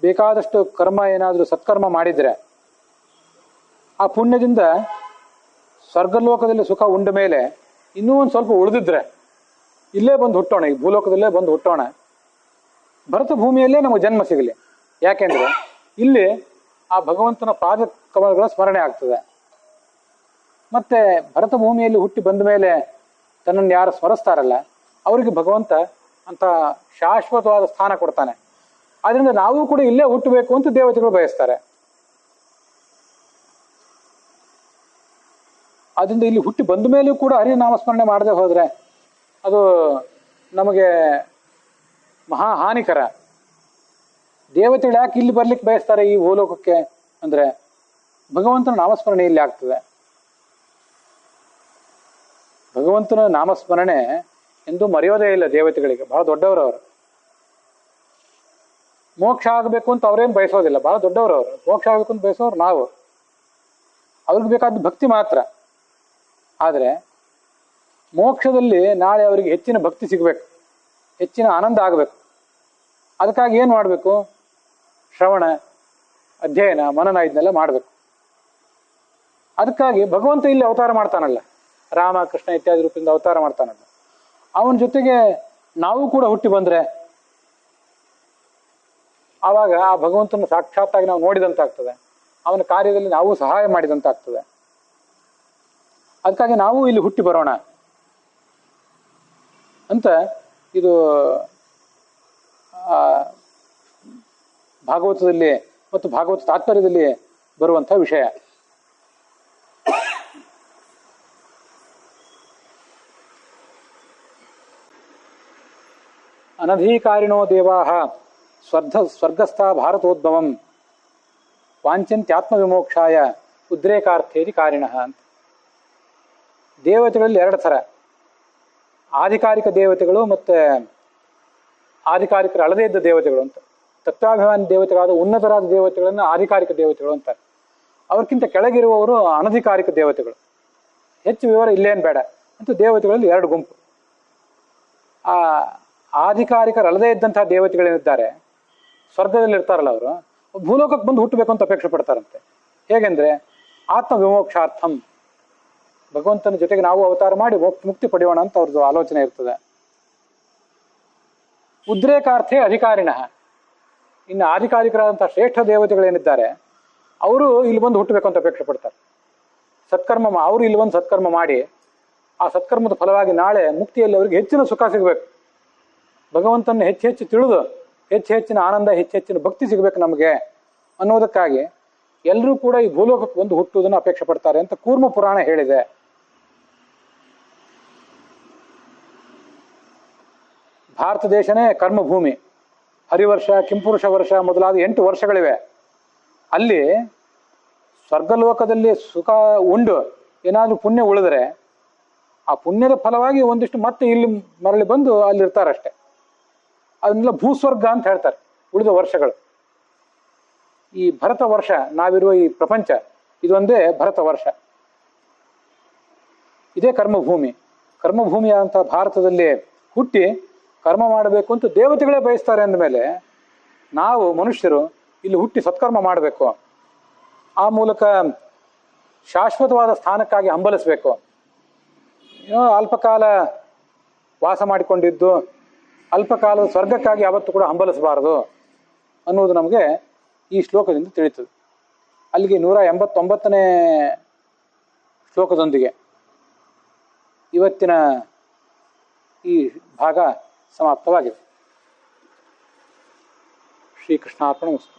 A: ಬೇಕಾದಷ್ಟು ಕರ್ಮ ಏನಾದರೂ ಸತ್ಕರ್ಮ ಮಾಡಿದರೆ, ಆ ಪುಣ್ಯದಿಂದ ಸ್ವರ್ಗಲೋಕದಲ್ಲಿ ಸುಖ ಉಂಡ ಮೇಲೆ ಇನ್ನೂ ಒಂದು ಸ್ವಲ್ಪ ಉಳಿದಿದ್ರೆ ಇಲ್ಲೇ ಬಂದು ಹುಟ್ಟೋಣ, ಈ ಭೂಲೋಕದಲ್ಲೇ ಬಂದು ಹುಟ್ಟೋಣ, ಭರತ ಭೂಮಿಯಲ್ಲೇ ನಮಗೆ ಜನ್ಮ ಸಿಗಲಿ. ಯಾಕೆಂದರೆ ಇಲ್ಲಿ ಆ ಭಗವಂತನ ಪಾದ ಕಮಲಗಳ ಸ್ಮರಣೆ ಆಗ್ತದೆ. ಮತ್ತೆ ಭರತ ಭೂಮಿಯಲ್ಲಿ ಹುಟ್ಟಿ ಬಂದ ಮೇಲೆ ತನ್ನನ್ನು ಯಾರು ಸ್ಮರಿಸ್ತಾರಲ್ಲ ಅವರಿಗೆ ಭಗವಂತ ಅಂತ ಶಾಶ್ವತವಾದ ಸ್ಥಾನ ಕೊಡ್ತಾನೆ. ಆದ್ರಿಂದ ನಾವು ಕೂಡ ಇಲ್ಲೇ ಹುಟ್ಟಬೇಕು ಅಂತ ದೇವತೆಗಳು ಬಯಸ್ತಾರೆ. ಅದರಿಂದ ಇಲ್ಲಿ ಹುಟ್ಟಿ ಬಂದ ಮೇಲೂ ಕೂಡ ಹರಿನಾಮಸ್ಮರಣೆ ಮಾಡದೆ ಹೋದ್ರೆ ಅದು ನಮಗೆ ಮಹಾ ಹಾನಿಕರ. ದೇವತೆಗಳು ಯಾಕೆ ಇಲ್ಲಿ ಬರ್ಲಿಕ್ಕೆ ಬಯಸ್ತಾರೆ ಈ ಭೂಲೋಕಕ್ಕೆ ಅಂದ್ರೆ ಭಗವಂತನ ನಾಮಸ್ಮರಣೆ ಇಲ್ಲಿ ಆಗ್ತದೆ. ಭಗವಂತನ ನಾಮಸ್ಮರಣೆ ಎಂದು ಮರೆಯೋದೇ ಇಲ್ಲ ದೇವತೆಗಳಿಗೆ. ಬಹಳ ದೊಡ್ಡವರು ಅವರು. ಮೋಕ್ಷ ಆಗಬೇಕು ಅಂತ ಅವ್ರೇನು ಬಯಸೋದಿಲ್ಲ, ಬಹಳ ದೊಡ್ಡವರು ಅವರು. ಮೋಕ್ಷ ಆಗಬೇಕು ಅಂತ ಬಯಸೋರು ನಾವು. ಅವ್ರಿಗೆ ಬೇಕಾದ ಭಕ್ತಿ ಮಾತ್ರ. ಆದರೆ ಮೋಕ್ಷದಲ್ಲಿ ನಾಳೆ ಅವರಿಗೆ ಹೆಚ್ಚಿನ ಭಕ್ತಿ ಸಿಗಬೇಕು, ಹೆಚ್ಚಿನ ಆನಂದ ಆಗಬೇಕು. ಅದಕ್ಕಾಗಿ ಏನು ಮಾಡಬೇಕು? ಶ್ರವಣ, ಅಧ್ಯಯನ, ಮನನ ಇದನ್ನೆಲ್ಲ ಮಾಡಬೇಕು. ಅದಕ್ಕಾಗಿ ಭಗವಂತ ಇಲ್ಲಿ ಅವತಾರ ಮಾಡ್ತಾನಲ್ಲ, ರಾಮ ಕೃಷ್ಣ ಇತ್ಯಾದಿ ರೂಪದಿಂದ ಅವತಾರ ಮಾಡ್ತಾನಲ್ಲ, ಅವನ ಜೊತೆಗೆ ನಾವು ಕೂಡ ಹುಟ್ಟಿ ಬಂದ್ರೆ ಆವಾಗ ಆ ಭಗವಂತನ ಸಾಕ್ಷಾತ್ತಾಗಿ ನಾವು ನೋಡಿದಂತಾಗ್ತದೆ, ಅವನ ಕಾರ್ಯದಲ್ಲಿ ನಾವು ಸಹಾಯ ಮಾಡಿದಂತಾಗ್ತದೆ. ಅದಕ್ಕಾಗಿ ನಾವು ಇಲ್ಲಿ ಹುಟ್ಟಿ ಬರೋಣ ಅಂತ ಇದು ಭಾಗವತದಲ್ಲಿ ಮತ್ತು ಭಾಗವತ ತಾತ್ಪರ್ಯದಲ್ಲಿ ಬರುವಂಥ ವಿಷಯ. ಅನಧೀಕಾರಿಣೋ ದೇವಾಃ ಸ್ವರ್ಗಸ್ಥ ಭಾರತೋದ್ಭವಂ ವಾಂಛಂತ್ಯಾತ್ಮ ವಿಮೋಕ್ಷಾಯ ಉದ್ರೇಕಾರ್ಥೇರಿ ಕಾರಿಣಃ ಅಂತ. ದೇವತೆಗಳಲ್ಲಿ ಎರಡು ಥರ, ಆಧಿಕಾರಿಕ ದೇವತೆಗಳು ಮತ್ತು ಆಧಿಕಾರಿಕರು ಅಳದೇ ಇದ್ದ ದೇವತೆಗಳು ಅಂತ. ತತ್ವಾಭಿಮಾನಿ ದೇವತೆಗಳಾದ ಉನ್ನತರಾದ ದೇವತೆಗಳನ್ನು ಆಧಿಕಾರಿಕ ದೇವತೆಗಳು ಅಂತಾರೆ. ಅವ್ರಿಗಿಂತ ಕೆಳಗಿರುವವರು ಅನಧಿಕಾರಿಕ ದೇವತೆಗಳು. ಹೆಚ್ಚು ವಿವರ ಇಲ್ಲೇನು ಬೇಡ ಅಂತ. ದೇವತೆಗಳಲ್ಲಿ ಎರಡು ಗುಂಪು. ಆ ಆಧಿಕಾರಿಕರು ಅಳದೇ ಇದ್ದಂತಹ ದೇವತೆಗಳೇನಿದ್ದಾರೆ ಸ್ವರ್ಗದಲ್ಲಿ ಇರ್ತಾರಲ್ಲ, ಅವರು ಭೂಲೋಕಕ್ಕೆ ಬಂದು ಹುಟ್ಟಬೇಕು ಅಂತ ಅಪೇಕ್ಷೆ ಪಡ್ತಾರಂತೆ. ಹೇಗೆಂದ್ರೆ ಆತ್ಮ ವಿಮೋಕ್ಷಾರ್ಥಂ, ಭಗವಂತನ ಜೊತೆಗೆ ನಾವು ಅವತಾರ ಮಾಡಿ ಮುಕ್ತಿ ಪಡೆಯೋಣ ಅಂತ ಅವ್ರದ್ದು ಆಲೋಚನೆ ಇರ್ತದೆ. ಉದ್ರೇಕಾರ್ಥೇ ಅಧಿಕಾರಿಣಃ, ಇನ್ನು ಆಧಿಕಾರಿಕರಾದಂತಹ ಶ್ರೇಷ್ಠ ದೇವತೆಗಳೇನಿದ್ದಾರೆ ಅವರು ಇಲ್ಲಿ ಬಂದು ಹುಟ್ಟಬೇಕು ಅಂತ ಅಪೇಕ್ಷೆ ಪಡ್ತಾರೆ. ಸತ್ಕರ್ಮ ಅವರು ಇಲ್ಲಿ ಬಂದು ಸತ್ಕರ್ಮ ಮಾಡಿ ಆ ಸತ್ಕರ್ಮದ ಫಲವಾಗಿ ನಾಳೆ ಮುಕ್ತಿಯಲ್ಲಿ ಅವರಿಗೆ ಹೆಚ್ಚಿನ ಸುಖ ಸಿಗಬೇಕು, ಭಗವಂತನ ಹೆಚ್ಚು ತಿಳಿದು ಹೆಚ್ಚಿನ ಆನಂದ, ಹೆಚ್ಚಿನ ಭಕ್ತಿ ಸಿಗಬೇಕು ನಮಗೆ ಅನ್ನೋದಕ್ಕಾಗಿ ಎಲ್ಲರೂ ಕೂಡ ಈ ಭೂಲೋಕಕ್ಕೆ ಬಂದು ಹುಟ್ಟುವುದನ್ನು ಅಪೇಕ್ಷೆ ಪಡ್ತಾರೆ ಅಂತ ಕೂರ್ಮ ಪುರಾಣ ಹೇಳಿದೆ. ಭಾರತ ದೇಶನೇ ಕರ್ಮಭೂಮಿ. ಹರಿವರ್ಷ, ಕಿಂಪುರುಷ ವರ್ಷ ಮೊದಲಾದ 8 ವರ್ಷಗಳಿವೆ. ಅಲ್ಲಿ ಸ್ವರ್ಗಲೋಕದಲ್ಲಿ ಸುಖ ಉಂಡು ಏನಾದರೂ ಪುಣ್ಯ ಉಳಿದ್ರೆ ಆ ಪುಣ್ಯದ ಫಲವಾಗಿ ಒಂದಿಷ್ಟು ಮತ್ತೆ ಇಲ್ಲಿ ಮರಳಿ ಬಂದು ಅಲ್ಲಿರ್ತಾರಷ್ಟೆ. ಅದನ್ನೆಲ್ಲ ಭೂಸ್ವರ್ಗ ಅಂತ ಹೇಳ್ತಾರೆ ಉಳಿದ ವರ್ಷಗಳು. ಈ ಭರತ ವರ್ಷ, ನಾವಿರುವ ಈ ಪ್ರಪಂಚ ಇದೊಂದೇ ಭರತ ವರ್ಷ, ಇದೇ ಕರ್ಮಭೂಮಿ. ಕರ್ಮಭೂಮಿಯಾದಂಥ ಭಾರತದಲ್ಲಿ ಹುಟ್ಟಿ ಕರ್ಮ ಮಾಡಬೇಕು ಅಂತ ದೇವತೆಗಳೇ ಬಯಸ್ತಾರೆ ಅಂದಮೇಲೆ ನಾವು ಮನುಷ್ಯರು ಇಲ್ಲಿ ಹುಟ್ಟಿ ಸತ್ಕರ್ಮ ಮಾಡಬೇಕು. ಆ ಮೂಲಕ ಶಾಶ್ವತವಾದ ಸ್ಥಾನಕ್ಕಾಗಿ ಹಂಬಲಿಸಬೇಕು. ಏನೋ ಅಲ್ಪಕಾಲ ವಾಸ ಮಾಡಿಕೊಂಡಿದ್ದು ಅಲ್ಪಕಾಲದ ಸ್ವರ್ಗಕ್ಕಾಗಿ ಯಾವತ್ತೂ ಕೂಡ ಹಂಬಲಿಸಬಾರದು ಅನ್ನೋದು ನಮಗೆ ಈ ಶ್ಲೋಕದಿಂದ ತಿಳಿತದೆ. ಅಲ್ಲಿಗೆ 189ನೇ ಶ್ಲೋಕದೊಂದಿಗೆ ಇವತ್ತಿನ ಈ ಭಾಗ ಸಮಾಪ್ತವಾಗಿದೆ. ಶ್ರೀಕೃಷ್ಣಾರ್ಪಣಮಸ್ತು.